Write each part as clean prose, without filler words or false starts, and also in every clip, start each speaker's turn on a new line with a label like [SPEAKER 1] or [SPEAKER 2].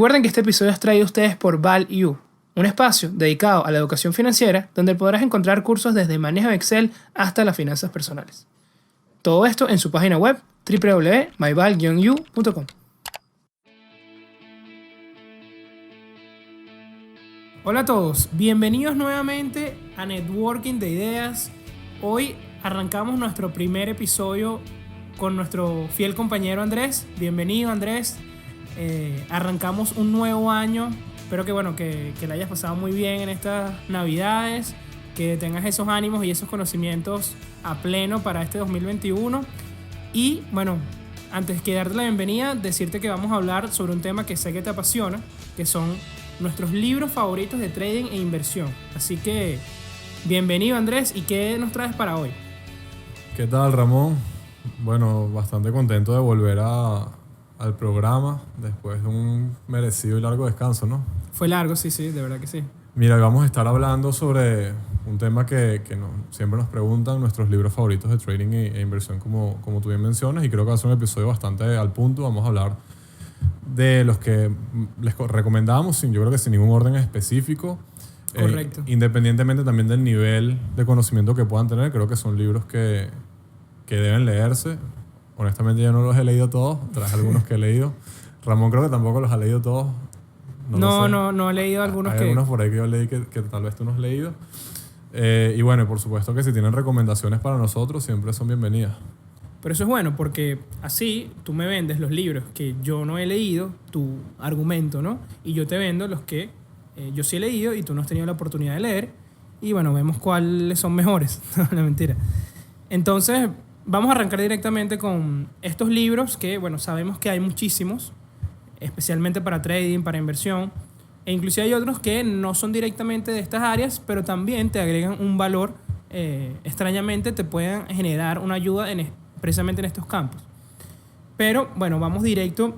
[SPEAKER 1] Recuerden que este episodio es traído a ustedes por ValU, un espacio dedicado a la educación financiera donde podrás encontrar cursos desde manejo de Excel hasta las finanzas personales. Todo esto en su página web www.myval-u.com. Hola a todos, bienvenidos nuevamente a Networking de Ideas. Hoy arrancamos nuestro primer episodio con nuestro fiel compañero Andrés. Bienvenido, Andrés. Arrancamos un nuevo año. Espero que la hayas pasado muy bien en estas navidades, que tengas esos ánimos y esos conocimientos a pleno para este 2021. Y bueno, antes de darte la bienvenida, decirte que vamos a hablar sobre un tema que sé que te apasiona, que son nuestros libros favoritos de trading e inversión. Así que bienvenido, Andrés. ¿Y qué nos traes para hoy?
[SPEAKER 2] ¿Qué tal, Ramón? Bueno, bastante contento de volver al programa después de un merecido y largo descanso, ¿no?
[SPEAKER 1] Fue largo, sí, de verdad que sí.
[SPEAKER 2] Mira, vamos a estar hablando sobre un tema que siempre nos preguntan, nuestros libros favoritos de trading e inversión, como tú bien mencionas, y creo que va a ser un episodio bastante al punto. Vamos a hablar de los que les recomendamos, yo creo que sin ningún orden específico.
[SPEAKER 1] Correcto.
[SPEAKER 2] Independientemente también del nivel de conocimiento que puedan tener, creo que son libros que deben leerse. Honestamente yo no los he leído todos, traje algunos que he leído. Ramón creo que tampoco los ha leído todos.
[SPEAKER 1] No he leído algunos.
[SPEAKER 2] Hay algunos por ahí que yo leí que tal vez tú no has leído. Y bueno, por supuesto que si tienen recomendaciones para nosotros, siempre son bienvenidas.
[SPEAKER 1] Pero eso es bueno porque así tú me vendes los libros que yo no he leído, tu argumento, ¿no? Y yo te vendo los que yo sí he leído y tú no has tenido la oportunidad de leer. Y bueno, vemos cuáles son mejores. No, mentira. Entonces, vamos a arrancar directamente con estos libros que, bueno, sabemos que hay muchísimos, especialmente para trading, para inversión. E inclusive hay otros que no son directamente de estas áreas, pero también te agregan un valor. Extrañamente te pueden generar una ayuda precisamente en estos campos. Pero bueno, vamos directo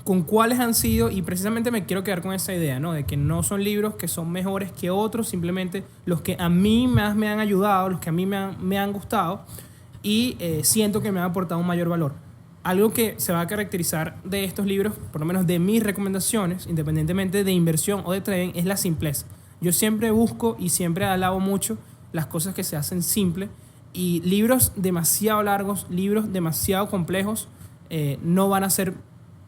[SPEAKER 1] con cuáles han sido, y precisamente me quiero quedar con esa idea, ¿no? De que no son libros que son mejores que otros, simplemente los que a mí más me han ayudado, los que a mí me han gustado y siento que me han aportado un mayor valor. Algo que se va a caracterizar de estos libros, por lo menos de mis recomendaciones, independientemente de inversión o de trading, es la simpleza. Yo siempre busco y siempre alabo mucho las cosas que se hacen simples, y libros demasiado largos, libros demasiado complejos, no van a ser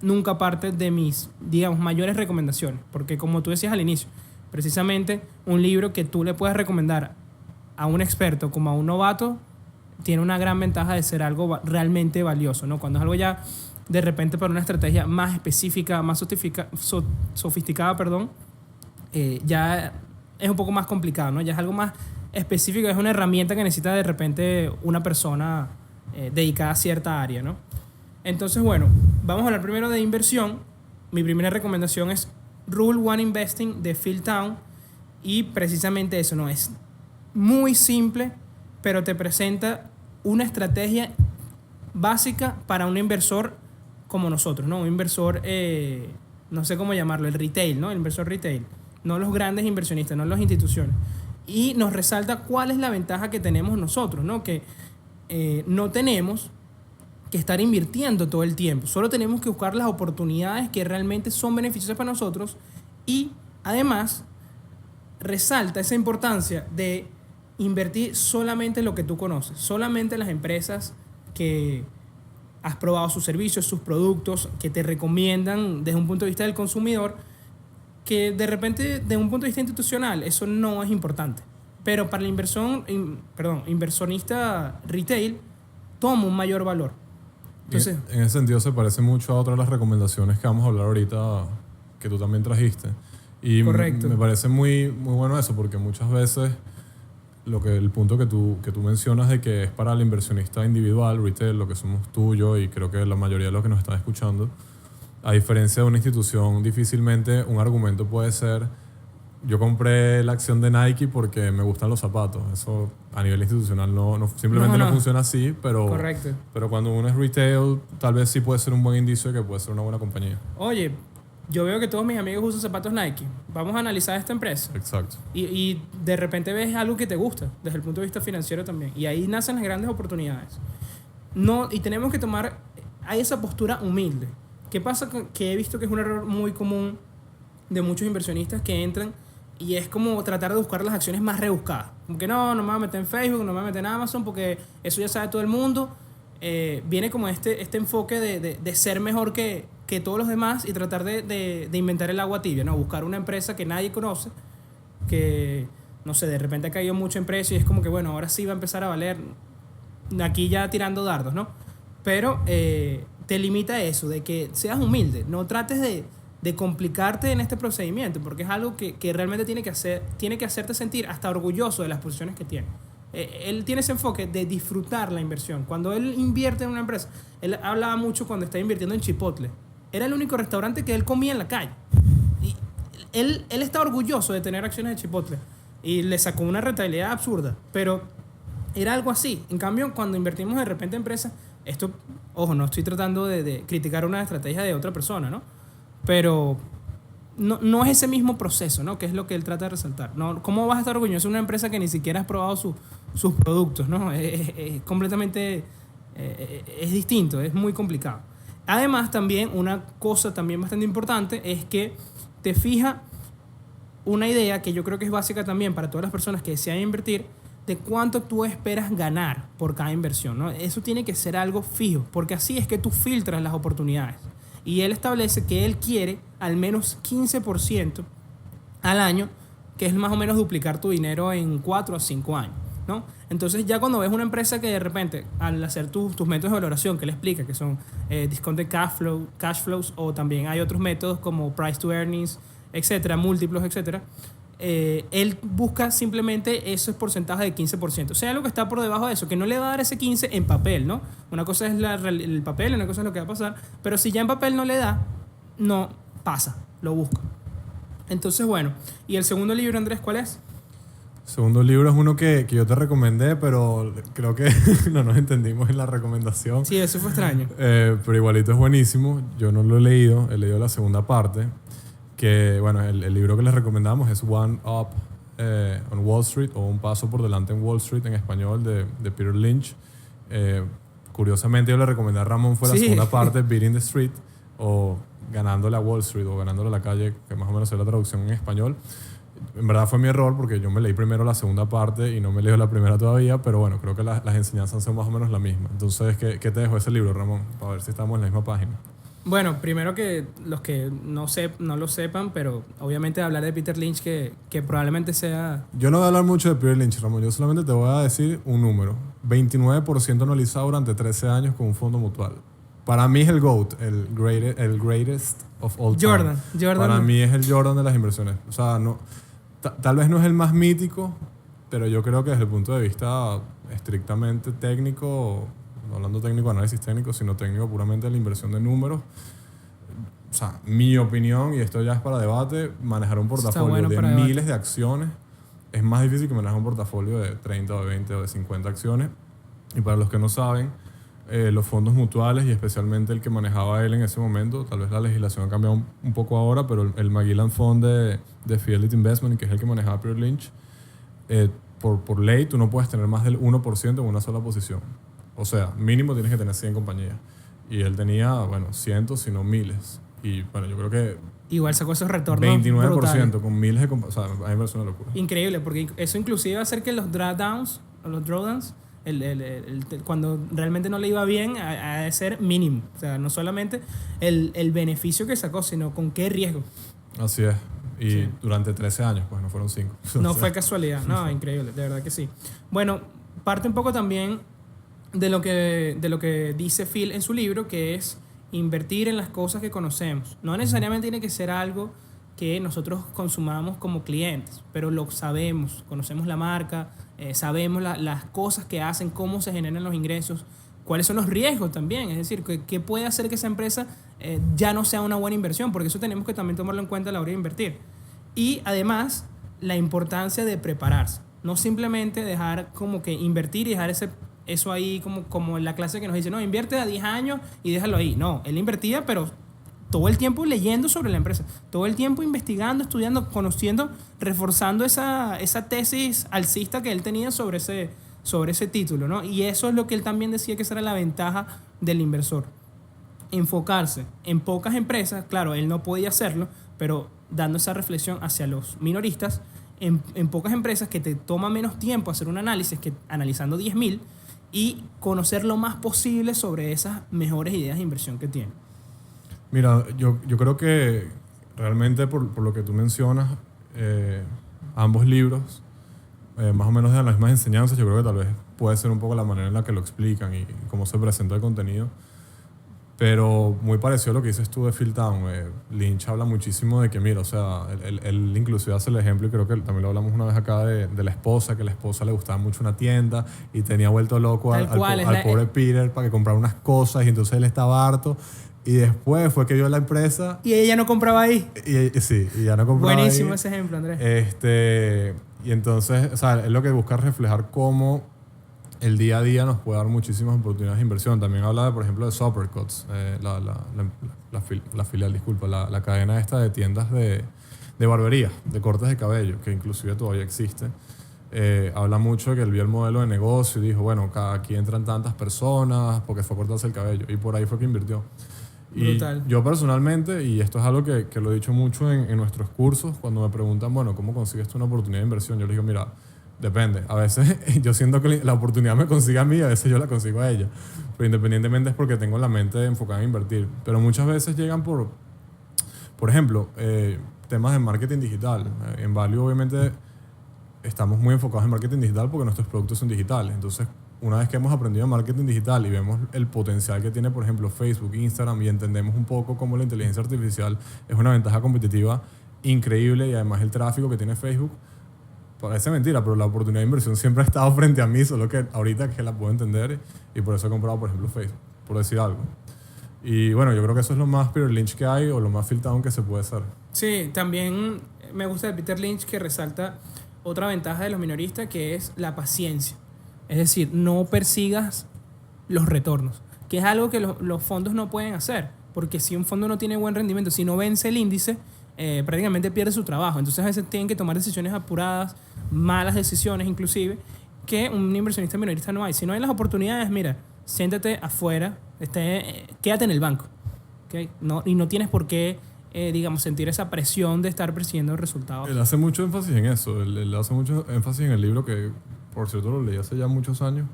[SPEAKER 1] nunca parte de mis, digamos, mayores recomendaciones. Porque como tú decías al inicio, precisamente un libro que tú le puedes recomendar a un experto como a un novato tiene una gran ventaja de ser algo realmente valioso, ¿no? Cuando es algo ya de repente para una estrategia más específica, más sofisticada, ya es un poco más complicado, ¿no? Ya es algo más específico, es una herramienta que necesita de repente una persona dedicada a cierta área, ¿no? Entonces, bueno, vamos a hablar primero de inversión. Mi primera recomendación es Rule One Investing de Phil Town, y precisamente eso, ¿no? Es muy simple, pero te presenta una estrategia básica para un inversor como nosotros, ¿no? Un inversor, no sé cómo llamarlo, el retail, ¿no? El inversor retail, no los grandes inversionistas, no las instituciones. Y nos resalta cuál es la ventaja que tenemos nosotros, ¿no? Que no tenemos que estar invirtiendo todo el tiempo, solo tenemos que buscar las oportunidades que realmente son beneficiosas para nosotros. Y además resalta esa importancia de invertir solamente en lo que tú conoces, solamente en las empresas que has probado sus servicios, sus productos, que te recomiendan desde un punto de vista del consumidor, que de repente desde un punto de vista institucional eso no es importante, pero para el inversionista retail toma un mayor valor. Entonces,
[SPEAKER 2] en ese sentido se parece mucho a otras de las recomendaciones que vamos a hablar ahorita, que tú también trajiste. Y
[SPEAKER 1] correcto.
[SPEAKER 2] Me parece muy, muy bueno eso, porque muchas veces el punto que tú mencionas de que es para el inversionista individual, retail, lo que somos tú, yo y creo que la mayoría de los que nos están escuchando, a diferencia de una institución, difícilmente un argumento puede ser: yo compré la acción de Nike porque me gustan los zapatos. Eso a nivel institucional simplemente no funciona así, pero,
[SPEAKER 1] correcto.
[SPEAKER 2] Pero cuando uno es retail, tal vez sí puede ser un buen indicio de que puede ser una buena compañía.
[SPEAKER 1] Oye, yo veo que todos mis amigos usan zapatos Nike. Vamos a analizar esta empresa.
[SPEAKER 2] Exacto.
[SPEAKER 1] Y de repente ves algo que te gusta desde el punto de vista financiero también. Y ahí nacen las grandes oportunidades. Y tenemos que tomar esa postura humilde. ¿Qué pasa? Que he visto que es un error muy común de muchos inversionistas que entran y es como tratar de buscar las acciones más rebuscadas. Como que no me voy a meter en Facebook, no me voy a meter en Amazon porque eso ya sabe todo el mundo. Viene como este enfoque de ser mejor que todos los demás y tratar de inventar el agua tibia, ¿no? Buscar una empresa que nadie conoce, que, no sé, de repente ha caído mucho en precio y es como que, bueno, ahora sí va a empezar a valer, aquí ya tirando dardos, ¿no? Pero te limita eso, de que seas humilde, no trates de complicarte en este procedimiento, porque es algo que realmente tiene que hacerte sentir hasta orgulloso de las posiciones que tiene. Él tiene ese enfoque de disfrutar la inversión. Cuando él invierte en una empresa, él hablaba mucho cuando estaba invirtiendo en Chipotle. Era el único restaurante que él comía en la calle. Y él está orgulloso de tener acciones de Chipotle. Y le sacó una rentabilidad absurda. Pero era algo así. En cambio, cuando invertimos de repente en empresas, esto, ojo, no estoy tratando de criticar una estrategia de otra persona, ¿no? Pero no es ese mismo proceso, ¿no? Que es lo que él trata de resaltar. ¿No? ¿Cómo vas a estar orgulloso de una empresa que ni siquiera has probado sus productos, ¿no? Es completamente... es distinto, es muy complicado. Además, también una cosa también bastante importante es que te fija una idea que yo creo que es básica también para todas las personas que desean invertir, de cuánto tú esperas ganar por cada inversión, ¿no? Eso tiene que ser algo fijo, porque así es que tú filtras las oportunidades. Y él establece que él quiere al menos 15% al año, que es más o menos duplicar tu dinero en 4 a 5 años, ¿no? Entonces ya cuando ves una empresa que de repente, al hacer tus métodos de valoración que él explica, que son discounted cash flows, o también hay otros métodos como price to earnings, etcétera, múltiplos, etcétera, él busca simplemente esos porcentajes de 15%. O sea, algo que está por debajo de eso, que no le va a dar ese 15% en papel, ¿no? Una cosa es el papel, una cosa es lo que va a pasar, pero si ya en papel no le da, no pasa, lo busca. Entonces, bueno, ¿y el segundo libro, Andrés, cuál es?
[SPEAKER 2] El segundo libro es uno que yo te recomendé, pero creo que no nos entendimos en la recomendación.
[SPEAKER 1] Sí, eso fue extraño.
[SPEAKER 2] Pero igualito es buenísimo. Yo no lo he leído la segunda parte. Que, bueno, el libro que les recomendamos es One Up on Wall Street, o Un Paso por Delante en Wall Street en español, de Peter Lynch. Curiosamente yo le recomendé a Ramón fue la segunda parte, Beating the Street, o Ganándole a Wall Street, o Ganándole a la calle, que más o menos es la traducción en español. En verdad fue mi error porque yo me leí primero la segunda parte y no me leí la primera todavía, pero bueno, creo que las enseñanzas son más o menos la misma. Entonces, ¿qué te dejó ese libro, Ramón? Para ver si estamos en la misma página.
[SPEAKER 1] Bueno, primero que los que no lo sepan, pero obviamente hablar de Peter Lynch que probablemente sea...
[SPEAKER 2] Yo no voy a hablar mucho de Peter Lynch, Ramón. Yo solamente te voy a decir un número. 29% anualizado durante 13 años con un fondo mutual. Para mí es el GOAT, el greatest of all time.
[SPEAKER 1] Jordan.
[SPEAKER 2] Para mí es el Jordan de las inversiones. O sea, no, tal vez no es el más mítico, pero yo creo que desde el punto de vista estrictamente técnico, no hablando técnico, análisis técnico, sino técnico puramente de la inversión de números. O sea, mi opinión, y esto ya es para debate, manejar un portafolio de miles de acciones es más difícil que manejar un portafolio de 30 o de 20 o de 50 acciones. Y para los que no saben, los fondos mutuales, y especialmente el que manejaba él en ese momento, tal vez la legislación ha cambiado un poco ahora, pero el Magellan Fund de Fidelity Investment, que es el que manejaba Peter Lynch, por ley tú no puedes tener más del 1% en una sola posición. O sea, mínimo tienes que tener 100 compañías. Y él tenía, bueno, cientos, si no miles. Y bueno, yo creo que...
[SPEAKER 1] Igual sacó esos retornos
[SPEAKER 2] 29%
[SPEAKER 1] brutales.
[SPEAKER 2] Con miles de compañías. O sea, a mí me parece una locura.
[SPEAKER 1] Increíble, porque eso inclusive va a hacer que los drawdowns, cuando realmente no le iba bien, ha de ser mínimo. O sea, no solamente el beneficio que sacó, sino con qué riesgo.
[SPEAKER 2] Así es. Y durante 13 años, pues no fueron 5.
[SPEAKER 1] No fue casualidad. No, increíble, de verdad que sí. Bueno, parte un poco también de lo que dice Phil en su libro, que es invertir en las cosas que conocemos. No necesariamente tiene que ser algo que nosotros consumamos como clientes, pero lo sabemos, conocemos la marca, sabemos las cosas que hacen, cómo se generan los ingresos, cuáles son los riesgos también, es decir, qué puede hacer que esa empresa ya no sea una buena inversión, porque eso tenemos que también tomarlo en cuenta a la hora de invertir. Y además, la importancia de prepararse, no simplemente dejar como que invertir y dejar eso ahí como en la clase que nos dice, no, invierte a 10 años y déjalo ahí. No, él invertía, pero todo el tiempo leyendo sobre la empresa, todo el tiempo investigando, estudiando, conociendo, reforzando esa tesis alcista que él tenía sobre ese título, ¿no? Y eso es lo que él también decía que esa era la ventaja del inversor. enfocarse en pocas empresas, claro, él no podía hacerlo, pero dando esa reflexión hacia los minoristas, en pocas empresas que te toma menos tiempo hacer un análisis que analizando 10.000 y conocer lo más posible sobre esas mejores ideas de inversión que tienen.
[SPEAKER 2] Mira, yo creo que realmente por lo que tú mencionas, ambos libros, más o menos de las mismas enseñanzas, yo creo que tal vez puede ser un poco la manera en la que lo explican y cómo se presenta el contenido. Pero muy parecido a lo que dices tú de Phil Town. Lynch habla muchísimo de que, mira, o sea, él inclusive hace el ejemplo, y creo que también lo hablamos una vez acá, de la esposa, que a la esposa le gustaba mucho una tienda y tenía vuelto loco al pobre Peter para que comprara unas cosas, y entonces él estaba harto. Y después fue que vio la empresa.
[SPEAKER 1] Y ella no compraba ahí.
[SPEAKER 2] Sí, y ya no compraba
[SPEAKER 1] Buenísimo
[SPEAKER 2] ahí.
[SPEAKER 1] Ese ejemplo, Andrés.
[SPEAKER 2] Y entonces, o sea, es lo que busca reflejar cómo el día a día nos puede dar muchísimas oportunidades de inversión. También habla, por ejemplo, de Supercuts, la filial, disculpa, la cadena esta de tiendas de barbería, de cortes de cabello, que inclusive todavía existe. Habla mucho de que él vio el modelo de negocio y dijo, bueno, aquí entran tantas personas porque fue a cortarse el cabello, y por ahí fue que invirtió. Y
[SPEAKER 1] Brutal.
[SPEAKER 2] yo personalmente, y esto es algo que lo he dicho mucho en nuestros cursos, cuando me preguntan, bueno, ¿cómo consigues tú una oportunidad de inversión? Yo les digo, mira, depende. A veces yo siento que la oportunidad me consigue a mí, a veces yo la consigo a ella. Pero independientemente es porque tengo la mente enfocada en invertir. Pero muchas veces llegan por ejemplo, temas de marketing digital. En Value, obviamente, estamos muy enfocados en marketing digital porque nuestros productos son digitales. Entonces, una vez que hemos aprendido marketing digital y vemos el potencial que tiene, por ejemplo, Facebook, Instagram, y entendemos un poco cómo la inteligencia artificial es una ventaja competitiva increíble, y además el tráfico que tiene Facebook, parece mentira, pero la oportunidad de inversión siempre ha estado frente a mí, solo que ahorita que la puedo entender, y por eso he comprado, por ejemplo, Facebook, por decir algo. Y bueno, yo creo que eso es lo más Peter Lynch que hay, o lo más Phil Town que se puede hacer.
[SPEAKER 1] Sí, también me gusta de Peter Lynch que resalta otra ventaja de los minoristas, que es la paciencia. Es decir, no persigas los retornos, que es algo que los fondos no pueden hacer, porque si un fondo no tiene buen rendimiento, si no vence el índice, prácticamente pierde su trabajo. Entonces a veces tienen que tomar decisiones apuradas, malas decisiones inclusive, que un inversionista minorista no hay. Si no hay las oportunidades, mira, siéntate afuera, quédate en el banco, ¿okay? Y no tienes por qué, digamos, sentir esa presión de estar persiguiendo resultados.
[SPEAKER 2] Él hace mucho énfasis en eso. Él hace mucho énfasis en el libro, que por cierto lo leí hace ya muchos años,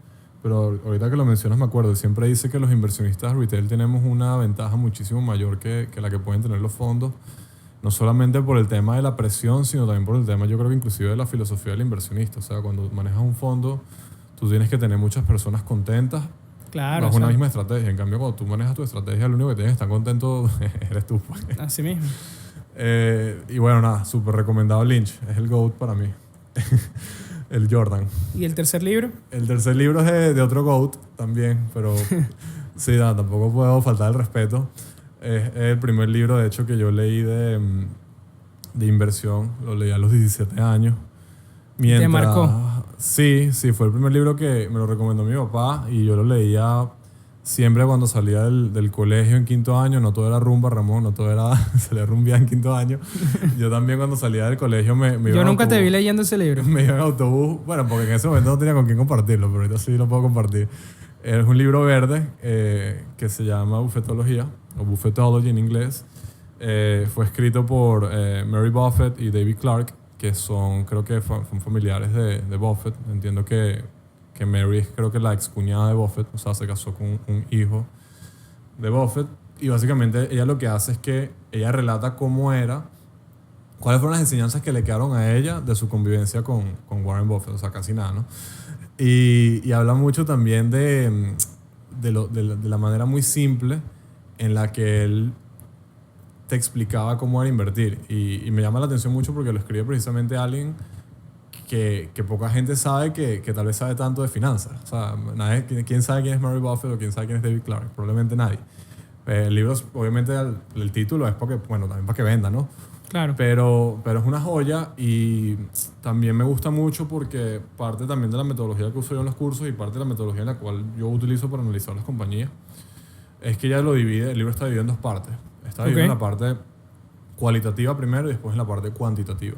[SPEAKER 2] pero ahorita que lo mencionas me acuerdo. Él siempre dice que los inversionistas retail tenemos una ventaja muchísimo mayor que la que pueden tener los fondos, no solamente por el tema de la presión, sino también por el tema, yo creo que inclusive de la filosofía del inversionista. O sea, cuando manejas un fondo, tú tienes que tener muchas personas contentas.
[SPEAKER 1] Claro.
[SPEAKER 2] Bajo una misma estrategia. En cambio, cuando tú manejas tu estrategia, lo único que tienes que estar contento eres tú. Pues.
[SPEAKER 1] Así mismo.
[SPEAKER 2] Y bueno, nada, súper recomendado Lynch. Es el GOAT para mí. El Jordan.
[SPEAKER 1] ¿Y el tercer libro?
[SPEAKER 2] El tercer libro es de otro GOAT también, pero sí, nada, tampoco puedo faltar el respeto. Es el primer libro, de hecho, que yo leí de inversión. Lo leí a los 17 años.
[SPEAKER 1] ¿Te marcó?
[SPEAKER 2] Sí, fue el primer libro que me lo recomendó mi papá, y yo lo leía siempre cuando salía del colegio en quinto año. No todo era rumba, Ramón, no todo era salir a rumbear en quinto año. Yo también cuando salía del colegio me iba
[SPEAKER 1] Yo
[SPEAKER 2] en
[SPEAKER 1] nunca
[SPEAKER 2] autobús.
[SPEAKER 1] te vi leyendo ese libro.
[SPEAKER 2] Me iba en autobús, bueno, porque en ese momento no tenía con quién compartirlo, pero ahorita sí lo puedo compartir. Es un libro verde que se llama Buffetología, o Buffetology en inglés. Fue escrito por Mary Buffett y David Clark, que creo que son familiares de Buffett. Entiendo que Mary es, creo que, la excuñada de Buffett, o sea, se casó con un hijo de Buffett, y básicamente ella lo que hace es que ella relata cuáles fueron las enseñanzas que le quedaron a ella de su convivencia con Warren Buffett, o sea, casi nada, ¿no? Y habla mucho también de la manera muy simple en la que él te explicaba cómo era invertir. Y me llama la atención mucho porque lo escribe precisamente alguien que poca gente sabe, que tal vez sabe tanto de finanzas. O sea, ¿quién sabe quién es Mary Buffett o quién sabe quién es David Clark? Probablemente nadie. El libro, obviamente, el título es porque, bueno, también para que venda, ¿no?
[SPEAKER 1] Claro.
[SPEAKER 2] Pero es una joya, y también me gusta mucho porque parte también de la metodología que uso yo en los cursos, y parte de la metodología en la cual yo utilizo para analizar las compañías, es que ella lo divide. El libro está dividido en dos partes. Está dividido en la parte cualitativa primero y después en la parte cuantitativa.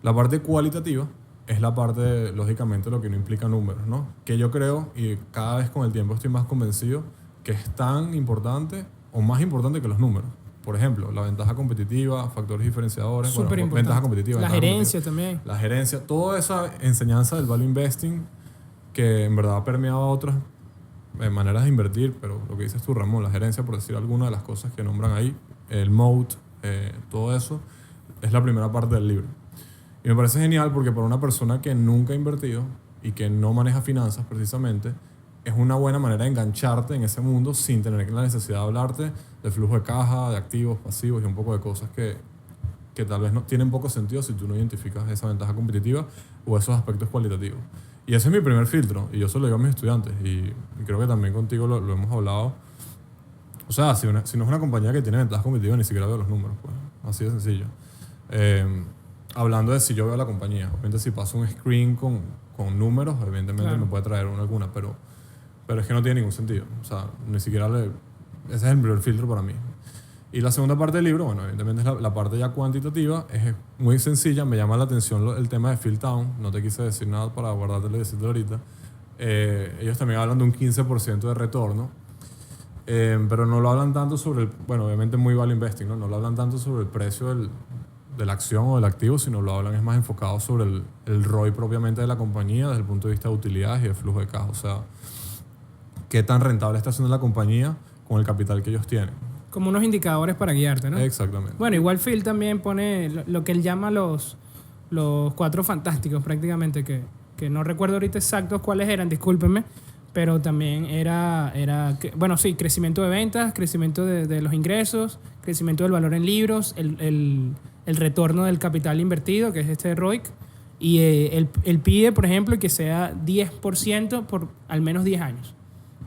[SPEAKER 2] La parte cualitativa es la parte, lógicamente, lo que no implica números, ¿no? Que yo creo, y cada vez con el tiempo estoy más convencido, que es tan importante o más importante que los números. Por ejemplo, la ventaja competitiva, factores diferenciadores,
[SPEAKER 1] Súper importante.
[SPEAKER 2] ventaja competitiva.
[SPEAKER 1] La
[SPEAKER 2] ventaja
[SPEAKER 1] gerencia
[SPEAKER 2] competitiva,
[SPEAKER 1] también.
[SPEAKER 2] La gerencia, toda esa enseñanza del value investing que en verdad ha permeado a otras maneras de invertir, pero lo que dices tú, Ramón, la gerencia, por decir alguna de las cosas que nombran ahí, el moat, todo eso, es la primera parte del libro. Y me parece genial porque para una persona que nunca ha invertido y que no maneja finanzas precisamente, es una buena manera de engancharte en ese mundo sin tener la necesidad de hablarte de flujo de caja, de activos, pasivos y un poco de cosas que tal vez no tienen poco sentido si tú no identificas esa ventaja competitiva o esos aspectos cualitativos. Y ese es mi primer filtro y yo se lo digo a mis estudiantes y creo que también contigo lo hemos hablado. O sea, si no es una compañía que tiene ventajas competitivas, ni siquiera veo los números, pues. Así de sencillo. Hablando de si yo veo la compañía, obviamente si paso un screen con números, evidentemente
[SPEAKER 1] Claro.
[SPEAKER 2] me puede traer alguna, pero es que no tiene ningún sentido. O sea, ni siquiera ese es el primer filtro para mí. Y la segunda parte del libro, bueno, evidentemente es la parte ya cuantitativa, es muy sencilla, me llama la atención el tema de Philtown, no te quise decir nada para guardártelo y decirte ahorita. Ellos también hablan de un 15% de retorno, pero no lo hablan tanto sobre, bueno, obviamente muy value investing, ¿no? No lo hablan tanto sobre el precio de la acción o del activo, sino lo hablan es más enfocado sobre el ROI propiamente de la compañía desde el punto de vista de utilidades y de flujo de caja. O sea, qué tan rentable está siendo la compañía con el capital que ellos tienen.
[SPEAKER 1] Como unos indicadores para guiarte, ¿no?
[SPEAKER 2] Exactamente.
[SPEAKER 1] Bueno, igual Phil también pone lo que él llama los cuatro fantásticos prácticamente, que no recuerdo ahorita exactos cuáles eran, discúlpenme, pero también era bueno, sí, crecimiento de ventas, crecimiento de los ingresos, crecimiento del valor en libros, el retorno del capital invertido, que es este ROIC, y él pide, por ejemplo, que sea 10% por al menos 10 años.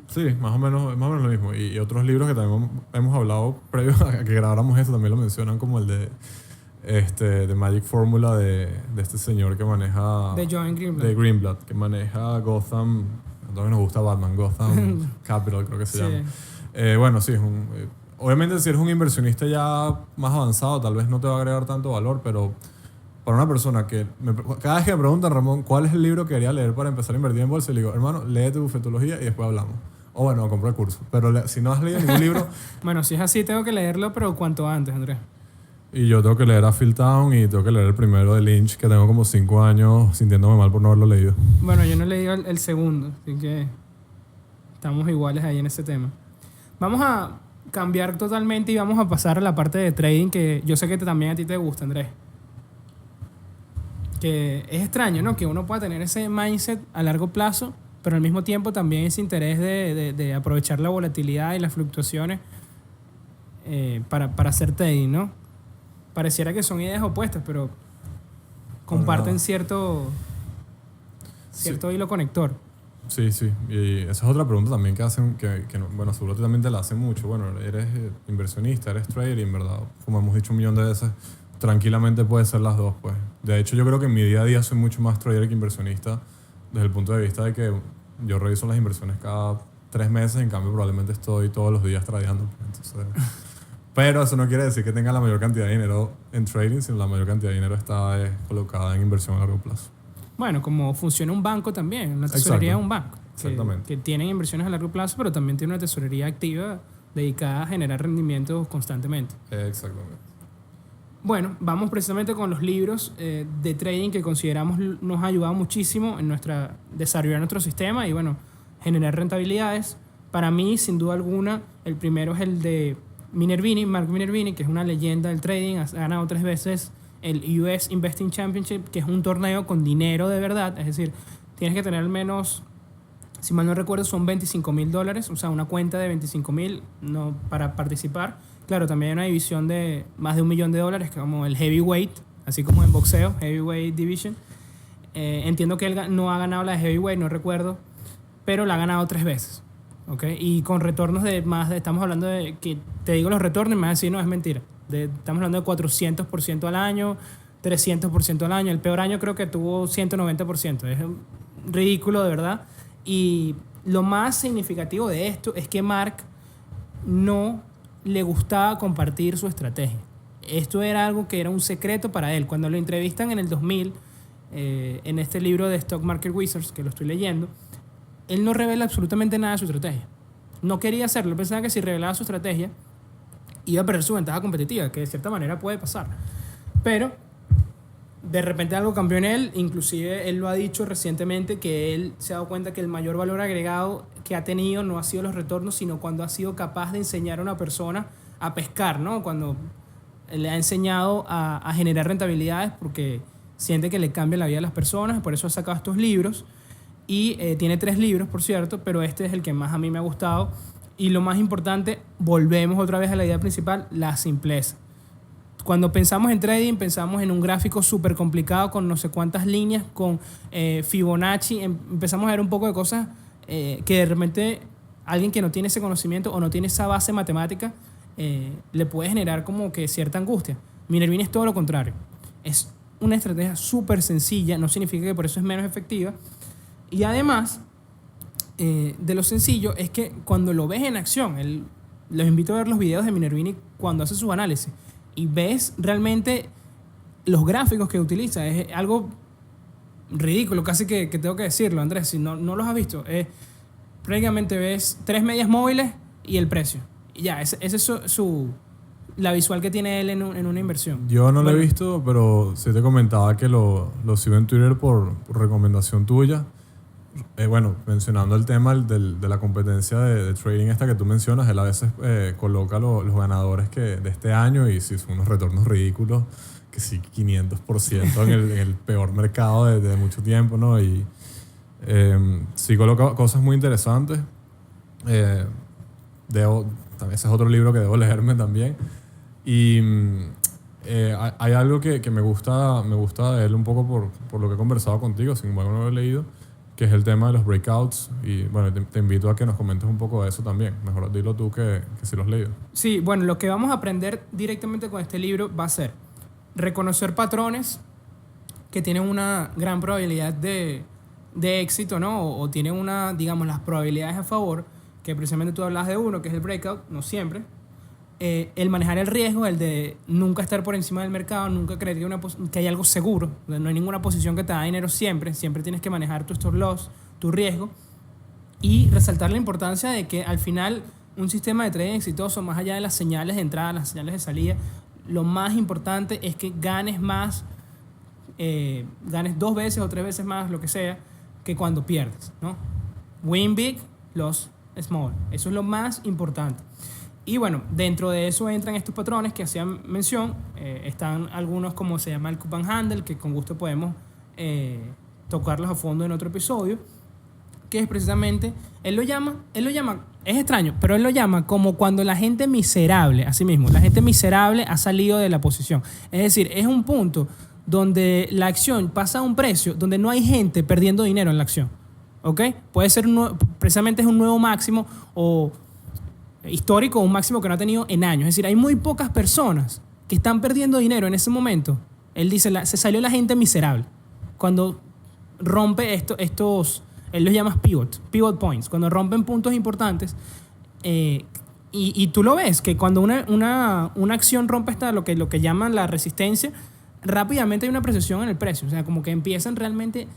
[SPEAKER 2] Sí, más o menos lo mismo. Y otros libros que también hemos hablado previo a que grabáramos esto también lo mencionan, como el de Magic Formula de este señor que maneja...
[SPEAKER 1] De John Greenblatt.
[SPEAKER 2] De Greenblatt, que maneja Gotham... A todos nos gusta Batman, Gotham Capital creo que se llama. Bueno, sí, obviamente si eres un inversionista ya más avanzado, tal vez no te va a agregar tanto valor, pero para una persona que... cada vez que me preguntan, Ramón, ¿cuál es el libro que quería leer para empezar a invertir en bolsa? Le digo, hermano, léete Bufetología y después hablamos. O bueno, compra el curso. Pero si no has leído ningún libro...
[SPEAKER 1] Bueno, si es así, tengo que leerlo, pero cuanto antes, Andrés.
[SPEAKER 2] Y yo tengo que leer a Philtown y tengo que leer el primero de Lynch, que tengo como 5 años sintiéndome mal por no haberlo leído.
[SPEAKER 1] Bueno, yo no he leído el segundo, así que estamos iguales ahí en ese tema. Vamos a cambiar totalmente y vamos a pasar a la parte de trading, que yo sé que también a ti te gusta, Andrés. Que es extraño, ¿no? Que uno pueda tener ese mindset a largo plazo, pero al mismo tiempo también ese interés de aprovechar la volatilidad y las fluctuaciones para hacer trading, ¿no? Pareciera que son ideas opuestas, pero comparten cierto hilo conector.
[SPEAKER 2] Sí, sí. Y esa es otra pregunta también que hacen, que bueno, seguro también te la hacen mucho. Bueno, eres inversionista, eres trader y en verdad, como hemos dicho un millón de veces, tranquilamente puede ser las dos, pues. De hecho, yo creo que en mi día a día soy mucho más trader que inversionista desde el punto de vista de que yo reviso las inversiones cada 3 meses, en cambio probablemente estoy todos los días tradeando. Entonces, pero eso no quiere decir que tenga la mayor cantidad de dinero en trading, sino la mayor cantidad de dinero está colocada en inversión a largo plazo.
[SPEAKER 1] Bueno, como funciona un banco también, una tesorería de un banco.
[SPEAKER 2] Exactamente.
[SPEAKER 1] Que tienen inversiones a largo plazo, pero también tiene una tesorería activa dedicada a generar rendimientos constantemente.
[SPEAKER 2] Exactamente.
[SPEAKER 1] Bueno, vamos precisamente con los libros de trading que consideramos nos ha ayudado muchísimo en desarrollar nuestro sistema y bueno, generar rentabilidades. Para mí, sin duda alguna, el primero es el de Mark Minervini, que es una leyenda del trading, ha ganado 3 veces el US Investing Championship, que es un torneo con dinero de verdad, es decir, tienes que tener al menos, si mal no recuerdo, son $25,000, o sea, una cuenta de 25,000 para participar. Claro, también hay una división de más de $1 millón, como el heavyweight, así como en boxeo, heavyweight division. Entiendo que él no ha ganado la de heavyweight, no recuerdo, pero la ha ganado 3 veces. ¿Okay? Y con retornos estamos hablando de, que te digo los retornos y me vas a decir, no, es mentira. Estamos hablando de 400% al año, 300% al año. El peor año creo que tuvo 190%. Es ridículo, de verdad. Y lo más significativo de esto es que Mark no le gustaba compartir su estrategia. Esto era algo que era un secreto para él. Cuando lo entrevistan en el 2000, en este libro de Stock Market Wizards, que lo estoy leyendo, él no revela absolutamente nada de su estrategia. no quería hacerlo. Él pensaba que si revelaba su estrategia iba a perder su ventaja competitiva, que de cierta manera puede pasar. Pero de repente algo cambió en él, inclusive él lo ha dicho recientemente, que él se ha dado cuenta que el mayor valor agregado que ha tenido no ha sido los retornos, sino cuando ha sido capaz de enseñar a una persona a pescar, ¿no? Cuando le ha enseñado a generar rentabilidades, porque siente que le cambia la vida a las personas. Por eso ha sacado estos libros y tiene 3 libros, por cierto, pero este es el que más a mí me ha gustado. Y lo más importante, volvemos otra vez a la idea principal, la simpleza. Cuando pensamos en trading, pensamos en un gráfico súper complicado con no sé cuántas líneas, con Fibonacci. Empezamos a ver un poco de cosas que de repente alguien que no tiene ese conocimiento o no tiene esa base matemática le puede generar como que cierta angustia. Minervini es todo lo contrario. Es una estrategia súper sencilla, no significa que por eso es menos efectiva. Y además, de lo sencillo es que cuando lo ves en acción, los invito a ver los videos de Minervini cuando hace sus análisis y ves realmente los gráficos que utiliza. Es algo ridículo, casi que tengo que decirlo, Andrés, si no los has visto. Prácticamente ves 3 medias móviles y el precio. Y ya, esa es la visual que tiene él en una inversión.
[SPEAKER 2] Yo no lo he visto, pero sí te comentaba que lo sigo en Twitter por recomendación tuya. Bueno, mencionando el tema de la competencia de trading esta que tú mencionas, él a veces coloca los ganadores de este año y sí, son unos retornos ridículos, que sí, 500% en el peor mercado de mucho tiempo, ¿no? Y sí coloca cosas muy interesantes. Ese es otro libro que debo leerme también. Y hay algo que me gusta de él un poco por lo que he conversado contigo, sin embargo no lo he leído, que es el tema de los breakouts. Y bueno, te invito a que nos comentes un poco de eso también. Mejor dilo tú que si lo has leído.
[SPEAKER 1] Sí, bueno, lo que vamos a aprender directamente con este libro va a ser reconocer patrones que tienen una gran probabilidad de éxito, ¿no? O tienen digamos, las probabilidades a favor, que precisamente tú hablas de uno, que es el breakout, no siempre. El manejar el riesgo, el de nunca estar por encima del mercado, nunca creer que hay algo seguro, no hay ninguna posición que te da dinero siempre tienes que manejar tu stop loss, tu riesgo, y resaltar la importancia de que al final un sistema de trading exitoso, más allá de las señales de entrada, las señales de salida, lo más importante es que ganes más, ganes 2 veces o 3 veces más, lo que sea, que cuando pierdes, ¿no? Win big, loss small. Eso es lo más importante. Y bueno, dentro de eso entran estos patrones que hacían mención. Están algunos como se llama el coupon handle, que con gusto podemos tocarlos a fondo en otro episodio, que es precisamente, él lo llama, es extraño, pero él lo llama como cuando la gente miserable, así mismo, la gente miserable ha salido de la posición. Es decir, es un punto donde la acción pasa a un precio donde no hay gente perdiendo dinero en la acción. ¿Ok? Puede ser precisamente es un nuevo máximo o histórico, un máximo que no ha tenido en años. Es decir, hay muy pocas personas que están perdiendo dinero en ese momento. Él dice, se salió la gente miserable. Cuando rompe estos, él los llama pivot points, cuando rompen puntos importantes. Y tú lo ves, que cuando una acción rompe lo que llaman la resistencia, rápidamente hay una precesión en el precio. O sea, como que empiezan realmente,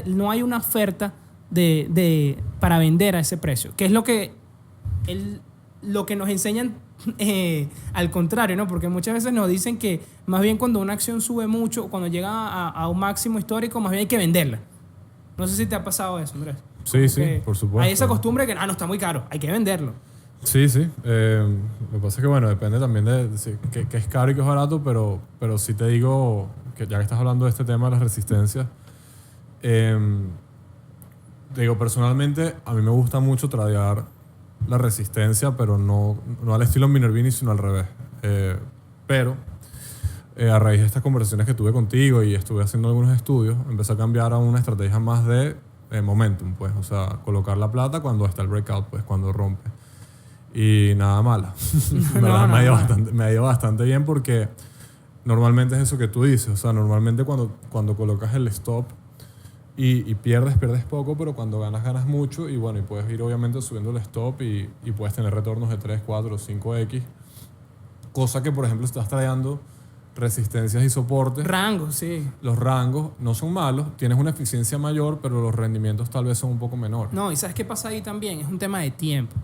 [SPEAKER 1] no hay una oferta para vender a ese precio, que es lo que nos enseñan al contrario, ¿no? Porque muchas veces nos dicen que más bien cuando una acción sube mucho, cuando llega a un máximo histórico, más bien hay que venderla. No sé si te ha pasado eso, Andrés.
[SPEAKER 2] Sí, por supuesto.
[SPEAKER 1] Hay esa costumbre que, no está muy caro, hay que venderlo.
[SPEAKER 2] Sí. Lo que pasa es que, bueno, depende también de que es caro y que es barato, pero sí te digo, que ya que estás hablando de este tema de las resistencias, te digo, personalmente, a mí me gusta mucho tradear la resistencia, pero no al estilo Minervini, sino al revés. Pero a raíz de estas conversaciones que tuve contigo y estuve haciendo algunos estudios, empecé a cambiar a una estrategia más de momentum, pues. O sea, colocar la plata cuando está el breakout, pues, cuando rompe. Y nada mala. Me ha ido bastante bien porque normalmente es eso que tú dices. O sea, normalmente cuando colocas el stop y pierdes poco, pero cuando ganas mucho. Y bueno, y puedes ir obviamente subiendo el stop y puedes tener retornos de 3, 4, 5x. Cosa que, por ejemplo, estás tradeando resistencias y soportes.
[SPEAKER 1] Rangos, sí.
[SPEAKER 2] Los rangos no son malos, tienes una eficiencia mayor, pero los rendimientos tal vez son un poco menores.
[SPEAKER 1] No, y ¿sabes qué pasa ahí también? Es un tema de tiempo.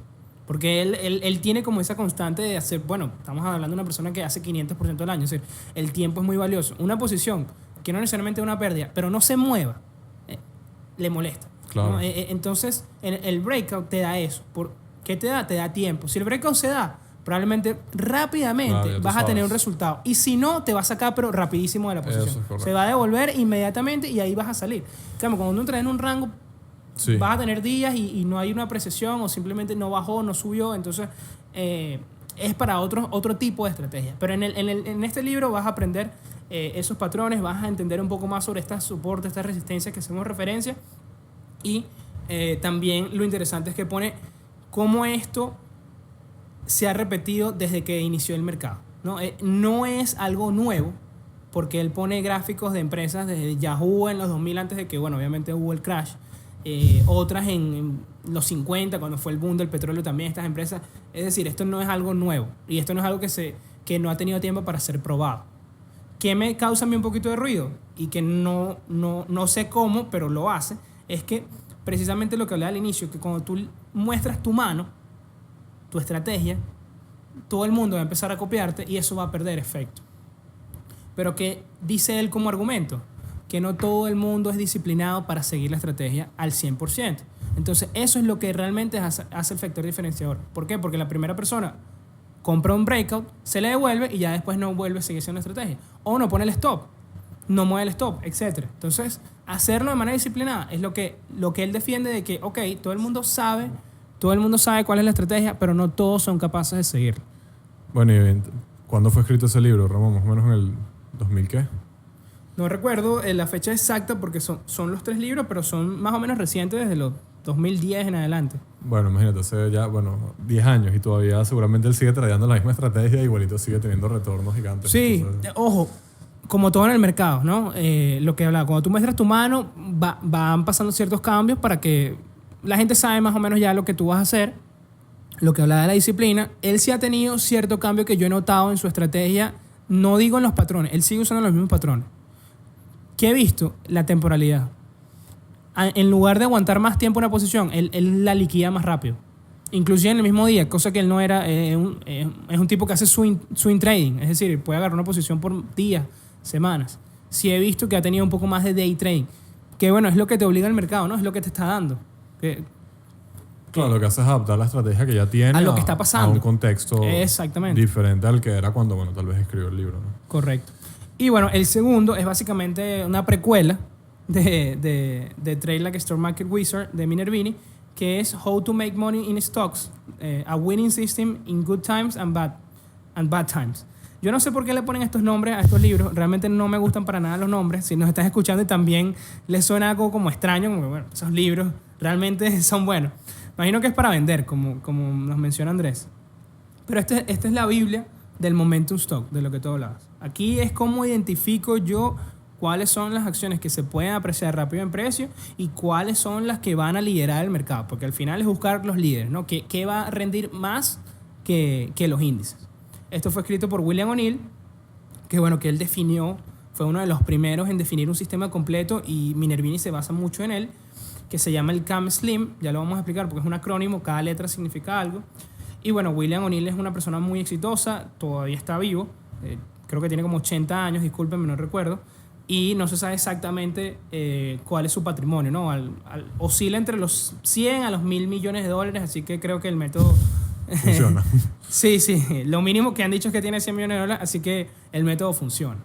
[SPEAKER 1] Porque él tiene como esa constante de hacer, bueno, estamos hablando de una persona que hace 500% al año, es decir, el tiempo es muy valioso. Una posición que no necesariamente es una pérdida, pero no se mueva, le molesta.
[SPEAKER 2] Claro.
[SPEAKER 1] ¿No? Entonces, el breakout te da eso. ¿Qué te da? Te da tiempo. Si el breakout se da, probablemente rápidamente
[SPEAKER 2] Claro, ya tú
[SPEAKER 1] vas a tener
[SPEAKER 2] sabes.
[SPEAKER 1] un resultado. Y si no, te va a sacar, pero rapidísimo de la posición.
[SPEAKER 2] Eso es correcto.
[SPEAKER 1] Se va a devolver inmediatamente y ahí vas a salir. Claro, cuando tú entras en un rango,
[SPEAKER 2] Sí.
[SPEAKER 1] vas a tener días y no hay una apreciación o simplemente no bajó, no subió. Entonces, es para otro tipo de estrategia. Pero en este libro vas a aprender esos patrones, vas a entender un poco más sobre estos soportes, estas resistencias que hacemos referencia. Y también lo interesante es que pone cómo esto se ha repetido desde que inició el mercado, ¿no? No es algo nuevo, porque él pone gráficos de empresas desde Yahoo en los 2000, antes de que, bueno, obviamente hubo el crash. Otras en los 50, cuando fue el boom del petróleo también, estas empresas. Es decir, esto no es algo nuevo y esto no es algo que no ha tenido tiempo para ser probado. ¿Qué me causa a mí un poquito de ruido? Y que no sé cómo, pero lo hace, es que precisamente lo que hablé al inicio, que cuando tú muestras tu mano, tu estrategia, todo el mundo va a empezar a copiarte y eso va a perder efecto. Pero ¿qué dice él como argumento? Que no todo el mundo es disciplinado para seguir la estrategia al 100%. Entonces eso es lo que realmente hace el factor diferenciador. ¿Por qué? Porque la primera persona compra un breakout, se le devuelve y ya después no vuelve a seguir siendo estrategia. O no pone el stop, no mueve el stop, etc. Entonces, hacerlo de manera disciplinada es lo que él defiende, de que, ok, todo el mundo sabe cuál es la estrategia, pero no todos son capaces de seguirla.
[SPEAKER 2] Bueno, y ¿cuándo fue escrito ese libro, Ramón? Más o menos en el 2000, ¿qué?
[SPEAKER 1] No recuerdo la fecha exacta porque son los 3 libros, pero son más o menos recientes, desde los 2010 en adelante.
[SPEAKER 2] Bueno, imagínate, hace ya, 10 años y todavía seguramente él sigue trayendo la misma estrategia y igualito sigue teniendo retornos gigantes.
[SPEAKER 1] Sí,
[SPEAKER 2] Entonces,
[SPEAKER 1] ojo, como todo en el mercado, ¿no? Lo que hablaba, cuando tú muestras tu mano, van pasando ciertos cambios para que la gente sabe más o menos ya lo que tú vas a hacer. Lo que hablaba de la disciplina, él sí ha tenido cierto cambio que yo he notado en su estrategia, no digo en los patrones, él sigue usando los mismos patrones. ¿Qué he visto? La temporalidad. En lugar de aguantar más tiempo una posición, él la liquida más rápido. Inclusive en el mismo día, cosa que él no era. Es un tipo que hace swing trading, es decir, puede agarrar una posición por días, semanas. Sí he visto que ha tenido un poco más de day trading, que bueno, es lo que te obliga el mercado, ¿no? Es lo que te está dando.
[SPEAKER 2] claro, lo que hace es adaptar la estrategia que ya tiene
[SPEAKER 1] a lo que está pasando.
[SPEAKER 2] A un contexto
[SPEAKER 1] Exactamente.
[SPEAKER 2] diferente al que era cuando, tal vez escribió el libro, ¿no?
[SPEAKER 1] Correcto. Y bueno, el segundo es básicamente una precuela de Trade Like a Stock Market Wizard de Minervini, que es How to Make Money in Stocks, a Winning System in Good Times and Bad Times. Yo no sé por qué le ponen estos nombres a estos libros, realmente no me gustan para nada los nombres. Si nos estás escuchando y también les suena algo como extraño, como que bueno, esos libros realmente son buenos. Imagino que es para vender, como nos menciona Andrés. Pero esta es la Biblia del momentum stock, de lo que tú hablabas. Aquí es cómo identifico yo cuáles son las acciones que se pueden apreciar rápido en precio y cuáles son las que van a liderar el mercado, porque al final es buscar los líderes, ¿no? ¿Qué va a rendir más que los índices? Esto fue escrito por William O'Neill, que bueno, que él definió, fue uno de los primeros en definir un sistema completo y Minervini se basa mucho en él, que se llama el CAM-SLIM, ya lo vamos a explicar porque es un acrónimo, cada letra significa algo. Y bueno, William O'Neill es una persona muy exitosa, todavía está vivo, creo que tiene como 80 años, discúlpenme, no recuerdo, y no se sabe exactamente cuál es su patrimonio, ¿no? Oscila entre los 100 a los 1.000 millones de dólares, así que creo que el método...
[SPEAKER 2] Funciona.
[SPEAKER 1] Sí, lo mínimo que han dicho es que tiene 100 millones de dólares, así que el método funciona.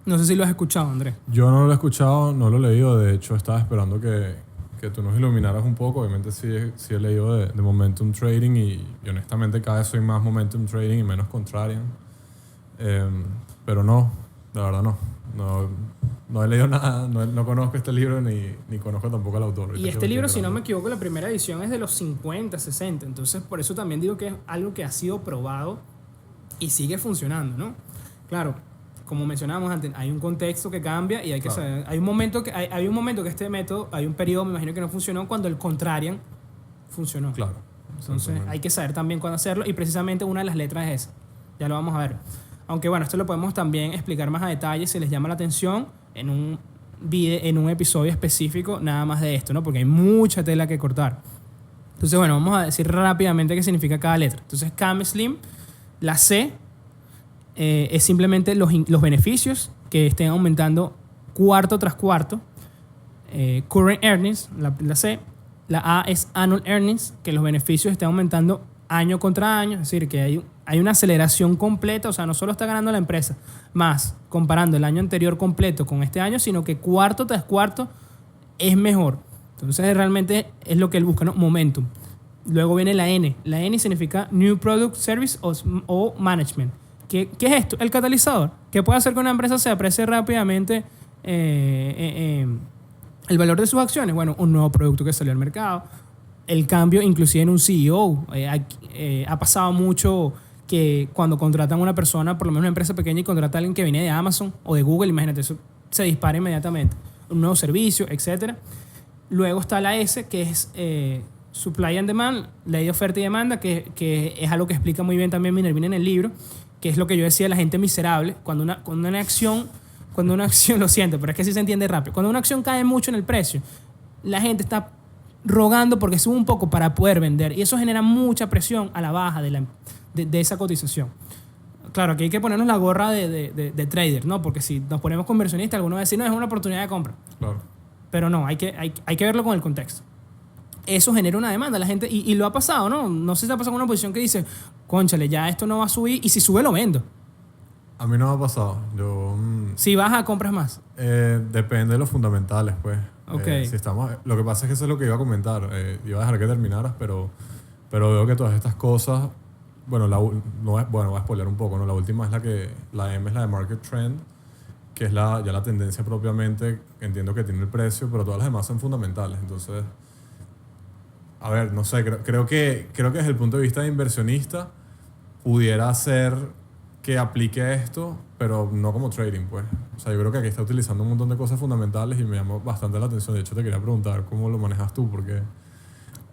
[SPEAKER 1] No sé si lo has escuchado, Andrés.
[SPEAKER 2] Yo no lo he escuchado, no lo he leído, de hecho estaba esperando que tú nos iluminaras un poco. Obviamente sí he leído de Momentum Trading y honestamente cada vez soy más Momentum Trading y menos Contrarian. Pero no, la verdad no he leído nada, no conozco este libro ni conozco tampoco al autor.
[SPEAKER 1] Y este libro, si no me equivoco, la primera edición es de los 50, 60, entonces por eso también digo que es algo que ha sido probado y sigue funcionando, ¿no? Claro, como mencionábamos antes, hay un contexto que cambia y hay que saber. Hay un momento que este método, hay un periodo, me imagino que no funcionó, cuando el Contrarian funcionó.
[SPEAKER 2] Claro.
[SPEAKER 1] Entonces hay que saber también cuándo hacerlo y precisamente una de las letras es esa. Ya lo vamos a ver. Aunque bueno, esto lo podemos también explicar más a detalle si les llama la atención en un episodio específico nada más de esto, ¿no? Porque hay mucha tela que cortar. Entonces, bueno, vamos a decir rápidamente qué significa cada letra. Entonces, CAM Slim, la C es simplemente los beneficios que estén aumentando cuarto tras cuarto. Current Earnings, la C. La A es Annual Earnings, que los beneficios estén aumentando año contra año. Es decir, que hay una aceleración completa. O sea, no solo está ganando la empresa más comparando el año anterior completo con este año, sino que cuarto tras cuarto es mejor. Entonces, realmente es lo que él busca, ¿no? Momentum. Luego viene la N. La N significa New Product Service o Management. ¿Qué es esto? El catalizador. ¿Qué puede hacer que una empresa se aprecie rápidamente el valor de sus acciones? Bueno, un nuevo producto que salió al mercado. El cambio inclusive en un CEO. Ha pasado mucho que cuando contratan a una persona, por lo menos una empresa pequeña, y contrata a alguien que viene de Amazon o de Google, imagínate, eso se dispara inmediatamente. Un nuevo servicio, etc. Luego está la S, que es Supply and Demand, ley de oferta y demanda, que es algo que explica muy bien también Minervini en el libro, que es lo que yo decía de la gente miserable. Cuando una acción, lo siento, pero es que sí se entiende rápido. Cuando una acción cae mucho en el precio, la gente está rogando porque sube un poco para poder vender. Y eso genera mucha presión a la baja de esa cotización. Claro, aquí hay que ponernos la gorra de trader, ¿no? Porque si nos ponemos conversionistas, alguno va a decir, no, es una oportunidad de compra.
[SPEAKER 2] Claro.
[SPEAKER 1] Pero no, hay que verlo con el contexto. Eso genera una demanda. La gente, y lo ha pasado, ¿no? No sé si te ha pasado con una posición que dice, cónchale, ya esto no va a subir, y si sube lo vendo.
[SPEAKER 2] A mí no me ha pasado. Yo...
[SPEAKER 1] Si baja, compras más.
[SPEAKER 2] Depende de los fundamentales, pues.
[SPEAKER 1] Okay.
[SPEAKER 2] Lo que pasa es que eso es lo que iba a comentar. Iba a dejar que terminaras, pero veo que todas estas cosas... Bueno, voy a spoiler un poco, ¿no? La última es la M es la de Market Trend, que es ya la tendencia propiamente. Entiendo que tiene el precio, pero todas las demás son fundamentales. Entonces, a ver, no sé, creo que desde el punto de vista de inversionista pudiera ser que aplique esto, pero no como trading, pues. O sea, yo creo que aquí está utilizando un montón de cosas fundamentales y me llamó bastante la atención. De hecho, te quería preguntar cómo lo manejas tú, porque...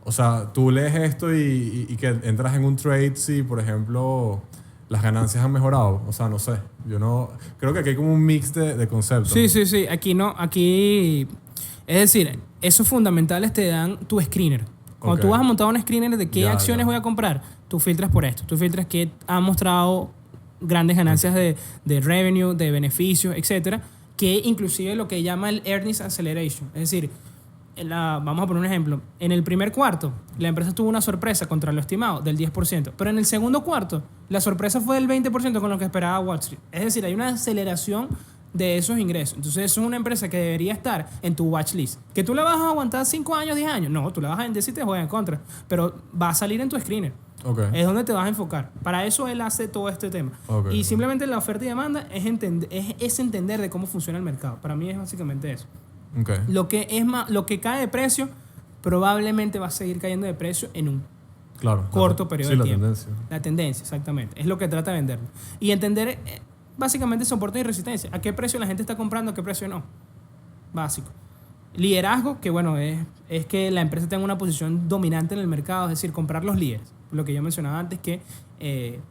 [SPEAKER 2] O sea, tú lees esto y que entras en un trade si, por ejemplo, las ganancias han mejorado. O sea, no sé. Yo no... Creo que aquí hay como un mix de conceptos.
[SPEAKER 1] Sí, ¿no? Sí. Aquí no. Aquí... Es decir, esos fundamentales te dan tu screener. Cuando tú vas a montar un screener de qué acciones voy a comprar, tú filtras por esto. Tú filtras que han mostrado grandes ganancias de revenue, de beneficios, etcétera, que inclusive lo que llama el earnings acceleration. Es decir... vamos a poner un ejemplo. En el primer cuarto, la empresa tuvo una sorpresa contra lo estimado del 10%, pero en el segundo cuarto, la sorpresa fue del 20% con lo que esperaba Wall Street. Es decir, hay una aceleración de esos ingresos. Entonces, eso es una empresa que debería estar en tu watch list. ¿Que tú la vas a aguantar 5 años, 10 años? No, tú la vas a vender si te juega en contra, pero va a salir en tu screener.
[SPEAKER 2] Okay.
[SPEAKER 1] Es donde te vas a enfocar. Para eso él hace todo este tema.
[SPEAKER 2] Okay.
[SPEAKER 1] Y simplemente la oferta y demanda es entender de cómo funciona el mercado. Para mí es básicamente eso.
[SPEAKER 2] Okay.
[SPEAKER 1] Lo que cae de precio probablemente va a seguir cayendo de precio en un corto periodo de tiempo. La tendencia, exactamente. Es lo que trata de vender. Y entender básicamente soporte y resistencia. ¿A qué precio la gente está comprando? ¿A qué precio no? Básico. Liderazgo, que bueno, es que la empresa tenga una posición dominante en el mercado, es decir, comprar los líderes. Lo que yo mencionaba antes, que es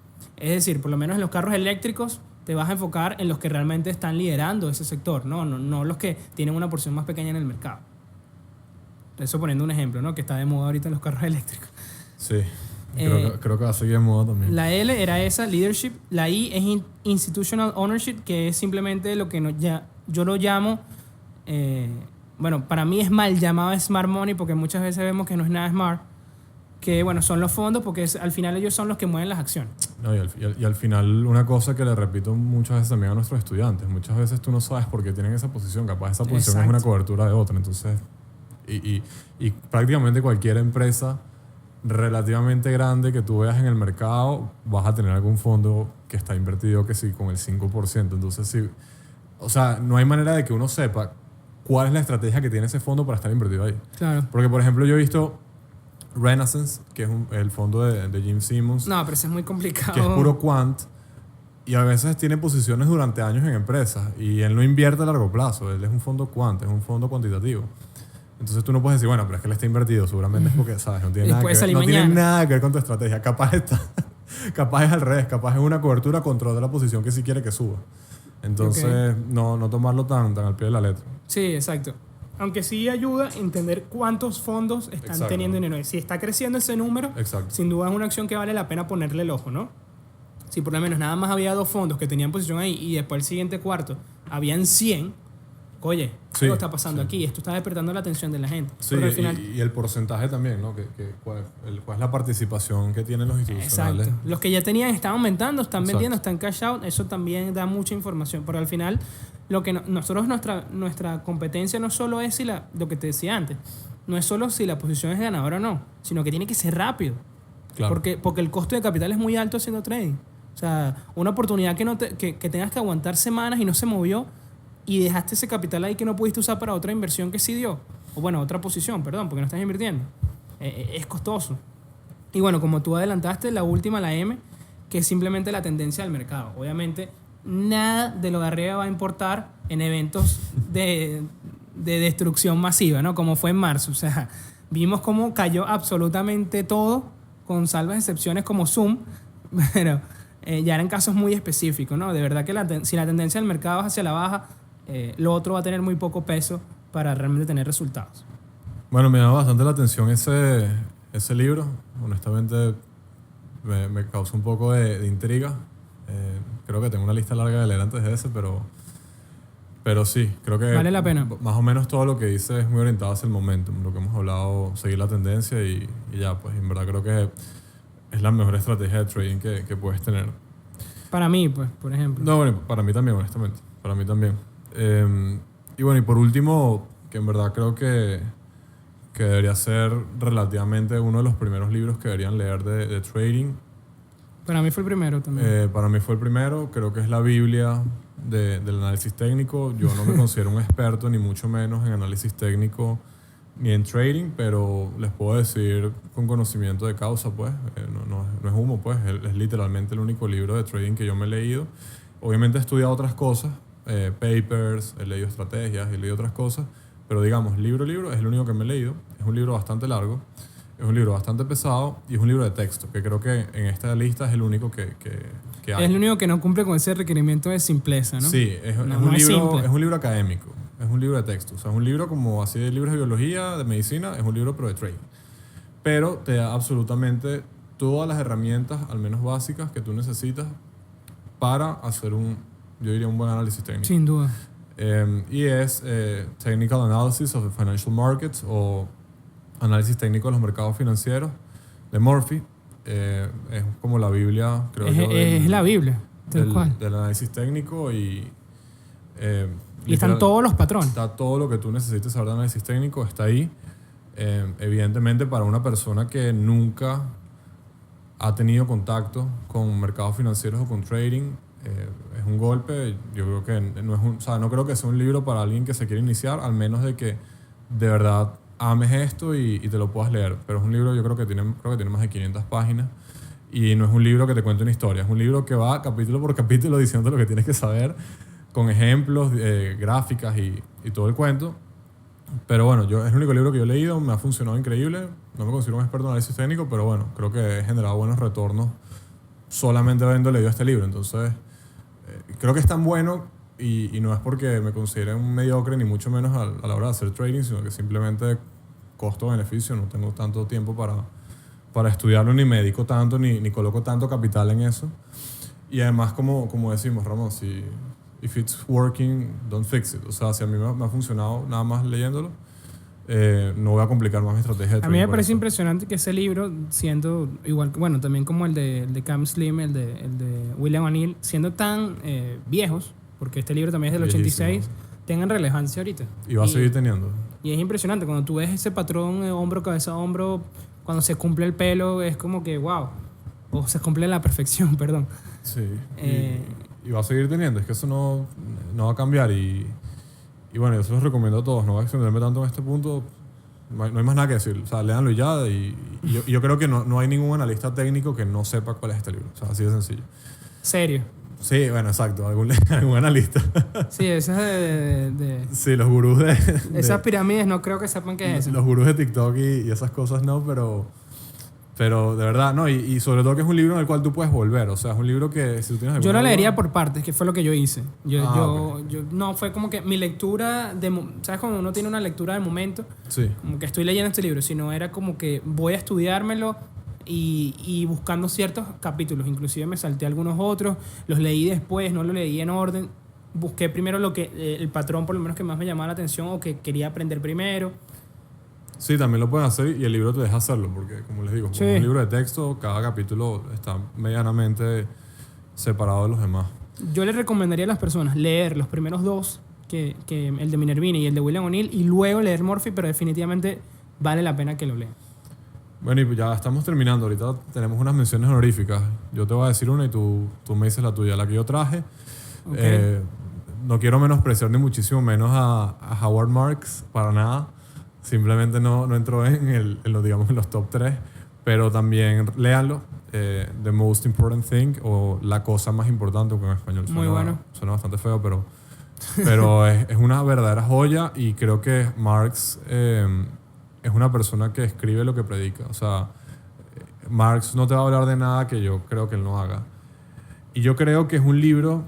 [SPEAKER 1] decir, por lo menos en los carros eléctricos, te vas a enfocar en los que realmente están liderando ese sector, no los que tienen una porción más pequeña en el mercado. Eso poniendo un ejemplo, ¿no? Que está de moda ahorita en los carros eléctricos.
[SPEAKER 2] Sí, creo que va a seguir de moda también.
[SPEAKER 1] La L era esa, leadership. La I es institutional ownership, que es simplemente lo que yo lo llamo, bueno, para mí es mal llamado smart money, porque muchas veces vemos que no es nada smart, que bueno, son los fondos, porque al final ellos son los que mueven las acciones. No,
[SPEAKER 2] y al final una cosa que le repito muchas veces también a nuestros estudiantes, muchas veces tú no sabes por qué tienen esa posición, capaz esa posición es una cobertura de otra, entonces y prácticamente cualquier empresa relativamente grande que tú veas en el mercado vas a tener algún fondo que está invertido que sí con el 5%, entonces sí, o sea, no hay manera de que uno sepa cuál es la estrategia que tiene ese fondo para estar invertido ahí.
[SPEAKER 1] Claro.
[SPEAKER 2] Porque por ejemplo yo he visto Renaissance, que es el fondo de Jim Simmons.
[SPEAKER 1] No, pero eso es muy complicado.
[SPEAKER 2] Que es puro quant. Y a veces tiene posiciones durante años en empresas. Y él no invierte a largo plazo. Él es un fondo quant, es un fondo cuantitativo. Entonces tú no puedes decir, bueno, pero es que él está invertido. Seguramente es porque, ¿sabes? No tiene nada que ver con tu estrategia. Capaz es al revés. Capaz es una cobertura contra otra posición que sí quiere que suba. Entonces, no tomarlo tan al pie de la letra.
[SPEAKER 1] Sí, exacto. Aunque sí ayuda a entender cuántos fondos están
[SPEAKER 2] Exacto.
[SPEAKER 1] teniendo dinero. Si está creciendo ese número,
[SPEAKER 2] Exacto.
[SPEAKER 1] sin duda es una acción que vale la pena ponerle el ojo, ¿no? Si por lo menos nada más había 2 fondos que tenían posición ahí y después el siguiente cuarto habían 100, oye,
[SPEAKER 2] Sí,
[SPEAKER 1] algo está pasando
[SPEAKER 2] sí.
[SPEAKER 1] aquí. Esto está despertando la atención de la gente.
[SPEAKER 2] Sí,
[SPEAKER 1] Porque al final,
[SPEAKER 2] y el porcentaje también, ¿no? ¿Cuál es la participación que tienen los institucionales?
[SPEAKER 1] exacto. Los que ya tenían están aumentando, están
[SPEAKER 2] Exacto.
[SPEAKER 1] vendiendo, están cash out. Eso también da mucha información. Pero al final, lo que nosotros, nuestra competencia no solo es lo que te decía antes, no es solo si la posición es ganadora o no, sino que tiene que ser rápido.
[SPEAKER 2] Claro.
[SPEAKER 1] Porque el costo de capital es muy alto haciendo trading. O sea, una oportunidad que tengas que aguantar semanas y no se movió y dejaste ese capital ahí que no pudiste usar para otra inversión que sí dio. O bueno, otra posición, perdón, porque no estás invirtiendo. Es costoso. Y bueno, como tú adelantaste, la última, la M, que es simplemente la tendencia del mercado. Obviamente, nada de lo de arriba va a importar en eventos de destrucción masiva, ¿no? Como fue en marzo. O sea, vimos cómo cayó absolutamente todo, con salvas excepciones como Zoom, pero ya eran casos muy específicos, ¿no? De verdad que si la tendencia del mercado es hacia la baja, lo otro va a tener muy poco peso para realmente tener resultados.
[SPEAKER 2] Bueno, me llama bastante la atención ese libro. Honestamente, me causó un poco de intriga. Creo que tengo una lista larga de leer antes de ese, pero sí, creo que
[SPEAKER 1] Vale la pena.
[SPEAKER 2] más o menos todo lo que dice es muy orientado hacia el momentum, lo que hemos hablado, seguir la tendencia y ya, pues en verdad creo que es la mejor estrategia de trading que puedes tener.
[SPEAKER 1] Para mí, pues, por ejemplo.
[SPEAKER 2] No, bueno, para mí también, honestamente, para mí también. Y bueno, y por último, que en verdad creo que debería ser relativamente uno de los primeros libros que deberían leer de trading.
[SPEAKER 1] Para mí fue el primero también.
[SPEAKER 2] Para mí fue el primero, creo que es la Biblia del análisis técnico. Yo no me considero un experto, ni mucho menos en análisis técnico, ni en trading, pero les puedo decir con conocimiento de causa, pues, no es humo, pues, es literalmente el único libro de trading que yo me he leído. Obviamente he estudiado otras cosas, papers, he leído estrategias, he leído otras cosas, pero digamos, libro es el único que me he leído. Es un libro bastante largo, es un libro bastante pesado y es un libro de texto, que creo que en esta lista es el único que hay.
[SPEAKER 1] Es el único que no cumple con ese requerimiento de simpleza, ¿no?
[SPEAKER 2] Sí, es
[SPEAKER 1] No
[SPEAKER 2] un
[SPEAKER 1] es
[SPEAKER 2] libro,
[SPEAKER 1] simple.
[SPEAKER 2] es un libro académico, es un libro de texto. O sea, es un libro como así de libros de biología, de medicina, es un libro pero de trading. Pero te da absolutamente todas las herramientas, al menos básicas, que tú necesitas para hacer yo diría, un buen análisis técnico.
[SPEAKER 1] Sin duda.
[SPEAKER 2] Y es Technical Analysis of the Financial Markets o Análisis Técnico de los Mercados Financieros de Murphy. Es como la Biblia, creo yo.
[SPEAKER 1] Es la Biblia, tal cual.
[SPEAKER 2] Del análisis técnico y
[SPEAKER 1] están todos los patrones.
[SPEAKER 2] Está todo lo que tú necesites saber de análisis técnico, está ahí. Evidentemente, para una persona que nunca ha tenido contacto con mercados financieros o con trading, es un golpe. Yo creo que no creo que sea un libro para alguien que se quiere iniciar, al menos de que de verdad ames esto y te lo puedas leer. Pero es un libro, yo creo que tiene más de 500 páginas y no es un libro que te cuente una historia, es un libro que va capítulo por capítulo diciendo lo que tienes que saber, con ejemplos, gráficas y todo el cuento. Pero bueno, es el único libro que yo he leído, me ha funcionado increíble. No me considero un experto en análisis técnico, pero bueno, creo que he generado buenos retornos solamente habiendo leído este libro. Entonces, creo que es tan bueno y no es porque me considere un mediocre, ni mucho menos a la hora de hacer trading, sino que simplemente costo-beneficio, no tengo tanto tiempo para estudiarlo, ni me dedico tanto, ni coloco tanto capital en eso. Y además, como decimos, Ramón, if it's working, don't fix it. O sea, si a mí me ha funcionado nada más leyéndolo, no voy a complicar más mi estrategia de trading.
[SPEAKER 1] A mí me
[SPEAKER 2] por
[SPEAKER 1] parece
[SPEAKER 2] eso.
[SPEAKER 1] impresionante que ese libro, siendo igual, bueno, también como el de Cam Slim, el de William O'Neill, siendo tan viejos, porque este libro también es del
[SPEAKER 2] Viejísimo.
[SPEAKER 1] 86, tengan relevancia ahorita.
[SPEAKER 2] Y va a seguir teniendo.
[SPEAKER 1] Y es impresionante, cuando tú ves ese patrón hombro, cabeza, hombro, cuando se cumple el pelo, es como que, wow, o se cumple a la perfección, perdón.
[SPEAKER 2] Sí.
[SPEAKER 1] Eh,
[SPEAKER 2] Y va a seguir teniendo. Es que eso no va a cambiar. Y bueno, yo se los recomiendo a todos. No voy a extenderme tanto en este punto. No hay más nada que decir. O sea, léanlo y ya. Y yo creo que no hay ningún analista técnico que no sepa cuál es este libro. O sea, así de sencillo.
[SPEAKER 1] Serio.
[SPEAKER 2] Sí, bueno, exacto. Algún analista.
[SPEAKER 1] Sí, esas de
[SPEAKER 2] Sí, los gurús
[SPEAKER 1] esas pirámides no creo que sepan qué es eso.
[SPEAKER 2] Los gurús de TikTok y esas cosas no, Pero de verdad, no, y sobre todo que es un libro en el cual tú puedes volver. O sea, es un libro que si tú tienes
[SPEAKER 1] Yo lo
[SPEAKER 2] alguna
[SPEAKER 1] leería
[SPEAKER 2] duda-
[SPEAKER 1] por partes, que fue lo que yo hice.
[SPEAKER 2] Ok.
[SPEAKER 1] No, fue como que mi lectura ¿sabes? Cuando uno tiene una lectura de momento,
[SPEAKER 2] Sí.
[SPEAKER 1] como que estoy leyendo este libro, sino era como que voy a estudiármelo y buscando ciertos capítulos. Inclusive me salté algunos otros, los leí después, no los leí en orden. Busqué primero lo que el patrón por lo menos que más me llamaba la atención o que quería aprender primero.
[SPEAKER 2] Sí, también lo pueden hacer y el libro te deja hacerlo, porque como les digo, como
[SPEAKER 1] Sí.
[SPEAKER 2] es un libro de texto, cada capítulo está medianamente separado de los demás.
[SPEAKER 1] Yo le recomendaría a las personas leer los primeros dos, que el de Minervini y el de William O'Neill, y luego leer Murphy, pero definitivamente vale la pena que lo lean.
[SPEAKER 2] Bueno, y ya estamos terminando. Ahorita tenemos unas menciones honoríficas. Yo te voy a decir una y tú me dices la tuya. La que yo traje,
[SPEAKER 1] Ok.
[SPEAKER 2] no quiero menospreciar ni muchísimo menos a Howard Marks, para nada. Simplemente no entró en los top 3. Pero también léanlo. The Most Important Thing, o La Cosa Más Importante, que en español
[SPEAKER 1] Muy bueno.
[SPEAKER 2] suena bastante feo, pero es una verdadera joya, y creo que Marx es una persona que escribe lo que predica. O sea, Marx no te va a hablar de nada que yo creo que él no haga. Y yo creo que es un libro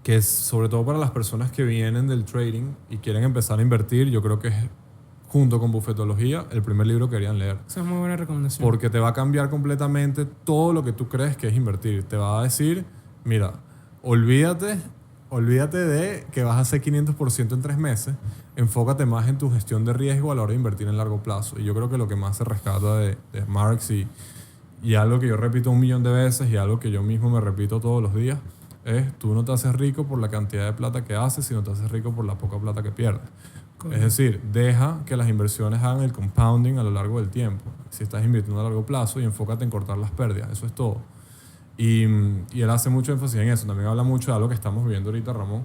[SPEAKER 2] que es sobre todo para las personas que vienen del trading y quieren empezar a invertir. Yo creo que es, junto con Bufetología, el primer libro que querían leer.
[SPEAKER 1] Esa es muy buena recomendación.
[SPEAKER 2] Porque te va a cambiar completamente todo lo que tú crees que es invertir. Te va a decir, mira, olvídate de que vas a hacer 500% en 3 meses. Enfócate más en tu gestión de riesgo a la hora de invertir en largo plazo. Y yo creo que lo que más se rescata de Marx, y algo que yo repito 1.000.000 de veces y algo que yo mismo me repito todos los días, es: tú no te haces rico por la cantidad de plata que haces, sino te haces rico por la poca plata que pierdes.
[SPEAKER 1] Correcto.
[SPEAKER 2] Es decir, deja que las inversiones hagan el compounding a lo largo del tiempo. Si estás invirtiendo a largo plazo, y enfócate en cortar las pérdidas. Eso es todo. Y él hace mucho énfasis en eso. También habla mucho de algo que estamos viviendo ahorita, Ramón.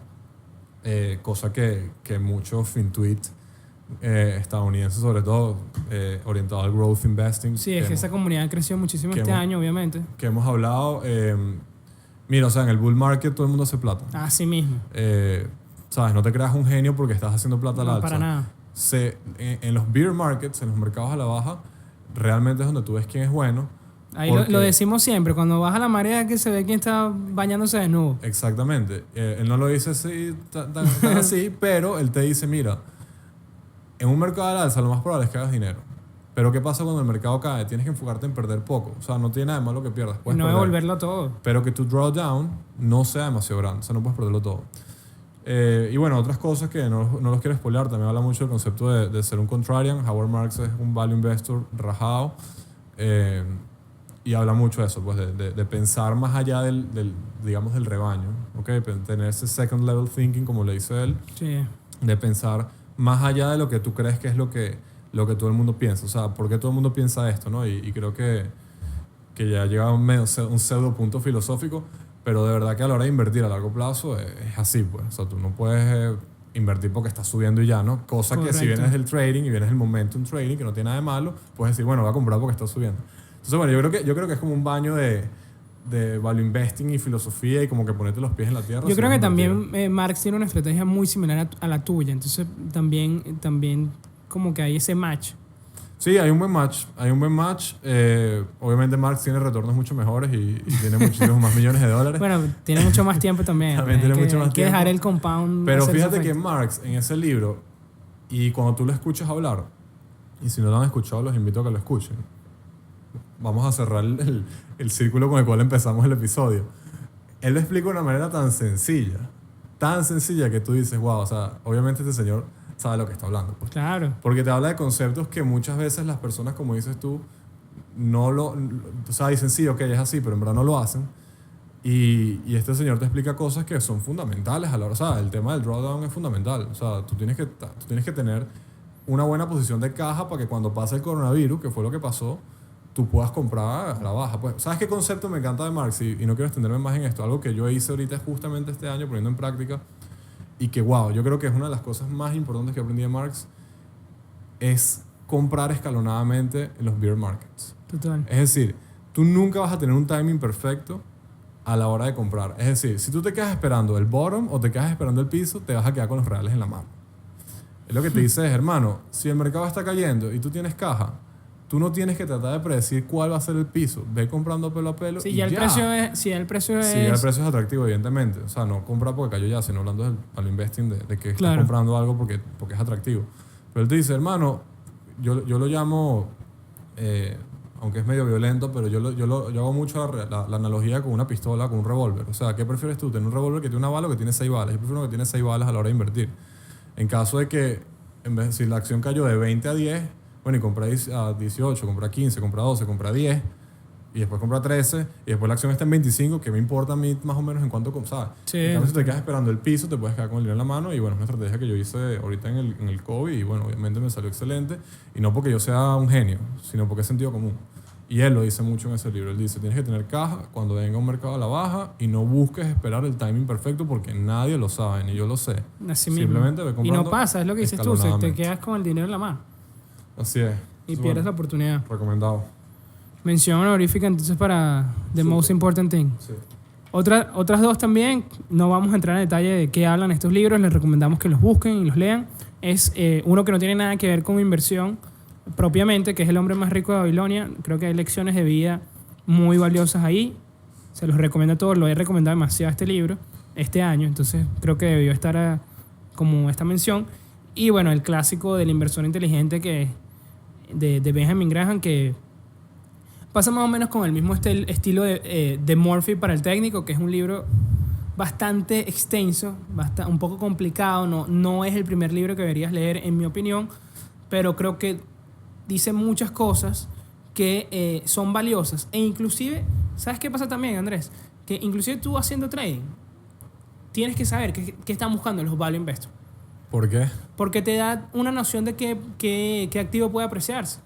[SPEAKER 2] Cosa que muchos FinTweet estadounidenses, sobre todo, orientados al growth investing,
[SPEAKER 1] Sí, es que esa comunidad ha crecido muchísimo
[SPEAKER 2] que
[SPEAKER 1] este
[SPEAKER 2] hemos-
[SPEAKER 1] año, obviamente.
[SPEAKER 2] que hemos hablado. Mira, o sea, en el bull market todo el mundo hace plata.
[SPEAKER 1] Así mismo.
[SPEAKER 2] ¿Sabes? No te creas un genio porque estás haciendo plata al
[SPEAKER 1] No,
[SPEAKER 2] alza.
[SPEAKER 1] para nada.
[SPEAKER 2] En los bear markets, en los mercados a la baja, realmente es donde tú ves quién es bueno.
[SPEAKER 1] Ahí
[SPEAKER 2] Porque-
[SPEAKER 1] lo decimos siempre. Cuando baja la marea que se ve quién está bañándose desnudo.
[SPEAKER 2] Exactamente. Él no lo dice así, tan así, pero él te dice, mira, en un mercado al alza lo más probable es que hagas dinero. Pero ¿qué pasa cuando el mercado cae? Tienes que enfocarte en perder poco. O sea, no tiene nada de malo que pierdas.
[SPEAKER 1] Y
[SPEAKER 2] Puedes
[SPEAKER 1] no
[SPEAKER 2] perder.
[SPEAKER 1] devolverlo todo.
[SPEAKER 2] Pero que tu drawdown no sea demasiado grande. O sea, no puedes perderlo todo. Y bueno, otras cosas que no los quiero spoilear. También habla mucho del concepto de ser un contrarian. Howard Marks es un value investor rajado. Y habla mucho de eso, pues de pensar más allá del rebaño. ¿Okay? Tener ese second level thinking, como le dice él.
[SPEAKER 1] Sí.
[SPEAKER 2] De pensar más allá de lo que tú crees que es lo que todo el mundo piensa. O sea, ¿por qué todo el mundo piensa esto? ¿No? Y creo que ya llega a un pseudo punto filosófico, pero de verdad que a la hora de invertir a largo plazo es así, pues. O sea, tú no puedes invertir porque está subiendo y ya, ¿no? Cosa que si
[SPEAKER 1] Correcto.
[SPEAKER 2] vienes del trading y vienes del momentum trading, que no tiene nada de malo, puedes decir, bueno, voy a comprar porque está subiendo. Entonces, bueno, yo creo que es como un baño de value investing y filosofía, y como que ponerte los pies en la tierra.
[SPEAKER 1] Yo
[SPEAKER 2] si
[SPEAKER 1] creo
[SPEAKER 2] vas
[SPEAKER 1] que
[SPEAKER 2] a invertir.
[SPEAKER 1] también Marx tiene una estrategia muy similar a la tuya. Entonces también como que hay ese match.
[SPEAKER 2] Sí, hay un buen match. Obviamente Marx tiene retornos mucho mejores y tiene muchísimos más millones de dólares.
[SPEAKER 1] Bueno, tiene mucho más tiempo también.
[SPEAKER 2] También tiene mucho más
[SPEAKER 1] hay que dejar
[SPEAKER 2] tiempo.
[SPEAKER 1] el compound.
[SPEAKER 2] Pero
[SPEAKER 1] hacer su
[SPEAKER 2] fíjate que
[SPEAKER 1] efecto.
[SPEAKER 2] Marx, en ese libro, y cuando tú lo escuchas hablar, y si no lo han escuchado, los invito a que lo escuchen. Vamos a cerrar el círculo con el cual empezamos el episodio. Él lo explica de una manera tan sencilla que tú dices, wow, o sea, obviamente este señor sabe lo que está hablando. Pues.
[SPEAKER 1] Claro.
[SPEAKER 2] Porque te habla de conceptos que muchas veces las personas, como dices tú, o sea, dicen sí, ok, es así, pero en verdad no lo hacen. Y este señor te explica cosas que son fundamentales a la hora. O sea, el tema del drawdown es fundamental. O sea, tú tienes que tener una buena posición de caja para que cuando pase el coronavirus, que fue lo que pasó, tú puedas comprar a la baja. Pues, ¿sabes qué concepto me encanta de Marx? Y no quiero extenderme más en esto. Algo que yo hice ahorita justamente este año poniendo en práctica, y que, wow, yo creo que es una de las cosas más importantes que aprendí de Marx, es comprar escalonadamente en los bear markets.
[SPEAKER 1] Total.
[SPEAKER 2] Es decir, tú nunca vas a tener un timing perfecto a la hora de comprar. Es decir, si tú te quedas esperando el bottom o te quedas esperando el piso, te vas a quedar con los reales en la mano. Es lo que te dice es, hermano, si el mercado está cayendo y tú tienes caja, tú no tienes que tratar de predecir cuál va a ser el piso. Ve comprando pelo a pelo
[SPEAKER 1] Sí,
[SPEAKER 2] y
[SPEAKER 1] ya el precio es... Si ya el precio es...
[SPEAKER 2] Sí, ya el precio es atractivo, evidentemente. O sea, no comprar porque cayó ya, sino hablando del value investing, de que estás comprando algo porque es atractivo. Pero él te dice, hermano, yo lo llamo, aunque es medio violento, pero yo hago mucho la analogía con una pistola, con un revólver. O sea, ¿qué prefieres tú? ¿Tener un revólver que tiene una bala o que tiene 6 balas? Yo prefiero uno que tiene 6 balas a la hora de invertir. En caso de que, en vez de si la acción cayó de 20 a 10, bueno, y compra a 18, compra 15, compra 12, compra 10, y después compra 13, y después la acción está en 25, que me importa a mí más o menos en cuánto, ¿sabes?
[SPEAKER 1] Sí.
[SPEAKER 2] En cambio, si te quedas esperando el piso, te puedes quedar con el dinero en la mano, y bueno, es una estrategia que yo hice ahorita en el COVID, y bueno, obviamente me salió excelente, y no porque yo sea un genio, sino porque es sentido común. Y él lo dice mucho en ese libro. Él dice, tienes que tener caja cuando venga un mercado a la baja y no busques esperar el timing perfecto porque nadie lo sabe, ni yo lo sé.
[SPEAKER 1] Así mismo.
[SPEAKER 2] Simplemente ve comprando.
[SPEAKER 1] Y no pasa, es lo que dices tú, te quedas con el dinero en la mano.
[SPEAKER 2] Así es.
[SPEAKER 1] Y pierdes la oportunidad.
[SPEAKER 2] Recomendado.
[SPEAKER 1] Mención honorífica entonces para The Most Important Thing.
[SPEAKER 2] Sí.
[SPEAKER 1] Otras dos también, no vamos a entrar en detalle de qué hablan estos libros, les recomendamos que los busquen y los lean. Es uno que no tiene nada que ver con inversión propiamente, que es El hombre más rico de Babilonia. Creo que hay lecciones de vida muy valiosas ahí. Se los recomiendo a todos, lo he recomendado demasiado este libro este año, entonces creo que debió estar como esta mención. Y bueno, el clásico del inversor inteligente de Benjamin Graham, que pasa más o menos con el mismo estilo de Murphy para el técnico, que es un libro bastante extenso, un poco complicado, no es el primer libro que deberías leer en mi opinión, pero creo que dice muchas cosas que son valiosas. E inclusive, ¿sabes qué pasa también, Andrés? Que inclusive tú haciendo trading, tienes que saber qué están buscando los value investors.
[SPEAKER 2] ¿Por qué?
[SPEAKER 1] Porque te da una noción de qué activo puede apreciarse.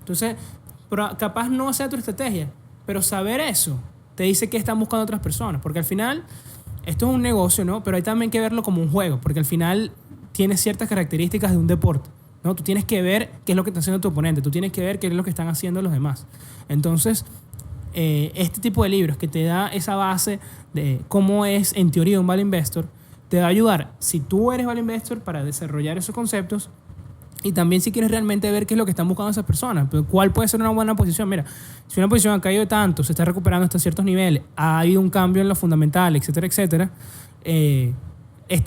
[SPEAKER 1] Entonces, capaz no sea tu estrategia, pero saber eso te dice qué están buscando otras personas. Porque al final, esto es un negocio, ¿no? Pero hay también que verlo como un juego, porque al final tiene ciertas características de un deporte, ¿no? Tú tienes que ver qué es lo que está haciendo tu oponente, tú tienes que ver qué es lo que están haciendo los demás. Entonces, este tipo de libros que te da esa base de cómo es en teoría un value investor, te va a ayudar si tú eres value investor para desarrollar esos conceptos y también si quieres realmente ver qué es lo que están buscando esas personas. ¿Cuál puede ser una buena posición? Mira, si una posición ha caído de tanto, se está recuperando hasta ciertos niveles, ha habido un cambio en lo fundamental, etcétera, etcétera,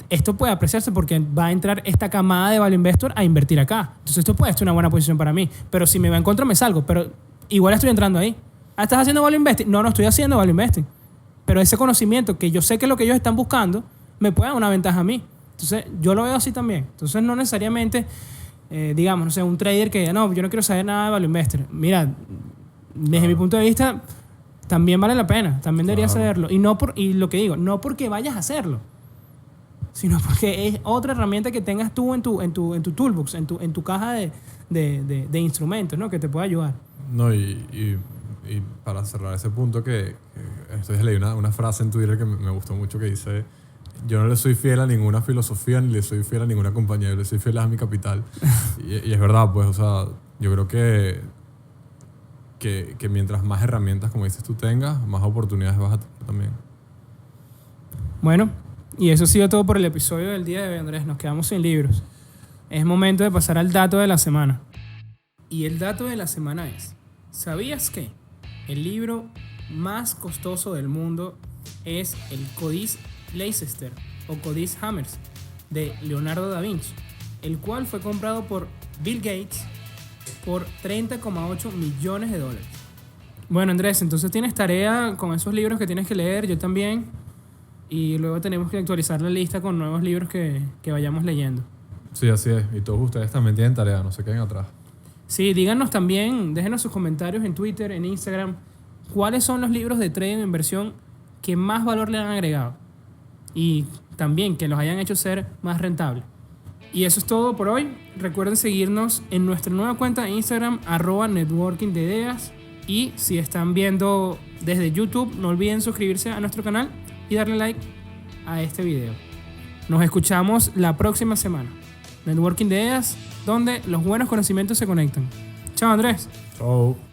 [SPEAKER 1] esto puede apreciarse porque va a entrar esta camada de value investor a invertir acá. Entonces esto puede ser una buena posición para mí. Pero si me va en contra, me salgo. Pero igual estoy entrando ahí. ¿Estás haciendo value investing? No estoy haciendo value investing. Pero ese conocimiento que yo sé que es lo que ellos están buscando me puede dar una ventaja a mí. Entonces yo lo veo así también. Entonces no necesariamente, digamos, no sé, un trader que diga, no, yo no quiero saber nada de value investor. Mira, desde mi punto de vista, también vale la pena. También deberías saberlo. Y lo que digo, no porque vayas a hacerlo, sino porque es otra herramienta que tengas tú en tu toolbox, en tu caja de instrumentos, ¿no? Que te pueda ayudar.
[SPEAKER 2] No, y para cerrar ese punto, que entonces leí una frase en Twitter que me gustó mucho que dice: yo no le soy fiel a ninguna filosofía ni le soy fiel a ninguna compañía, yo le soy fiel a mi capital. y es verdad, pues, o sea, yo creo que mientras más herramientas, como dices tú, tengas, más oportunidades vas a tener también.
[SPEAKER 1] Bueno, y eso ha sido todo por el episodio del día de hoy, Andrés. Nos quedamos sin libros. Es momento de pasar al dato de la semana. Y el dato de la semana es: ¿sabías que el libro más costoso del mundo es el Codice Leicester o Codice Hammers de Leonardo da Vinci, el cual fue comprado por Bill Gates por $30,8 millones? Bueno, Andrés, entonces tienes tarea con esos libros que tienes que leer, yo también, y luego tenemos que actualizar la lista con nuevos libros que vayamos leyendo.
[SPEAKER 2] Sí, así es, y todos ustedes también tienen tarea, no se queden atrás.
[SPEAKER 1] Sí, díganos también, déjenos sus comentarios en Twitter, en Instagram, cuáles son los libros de trading de inversión que más valor le han agregado y también que los hayan hecho ser más rentables. Y eso es todo por hoy. Recuerden seguirnos en nuestra nueva cuenta de Instagram, @networkingdeideas. Y si están viendo desde YouTube, no olviden suscribirse a nuestro canal y darle like a este video. Nos escuchamos la próxima semana. Networking de Ideas, donde los buenos conocimientos se conectan. Chao, Andrés.
[SPEAKER 2] Chao.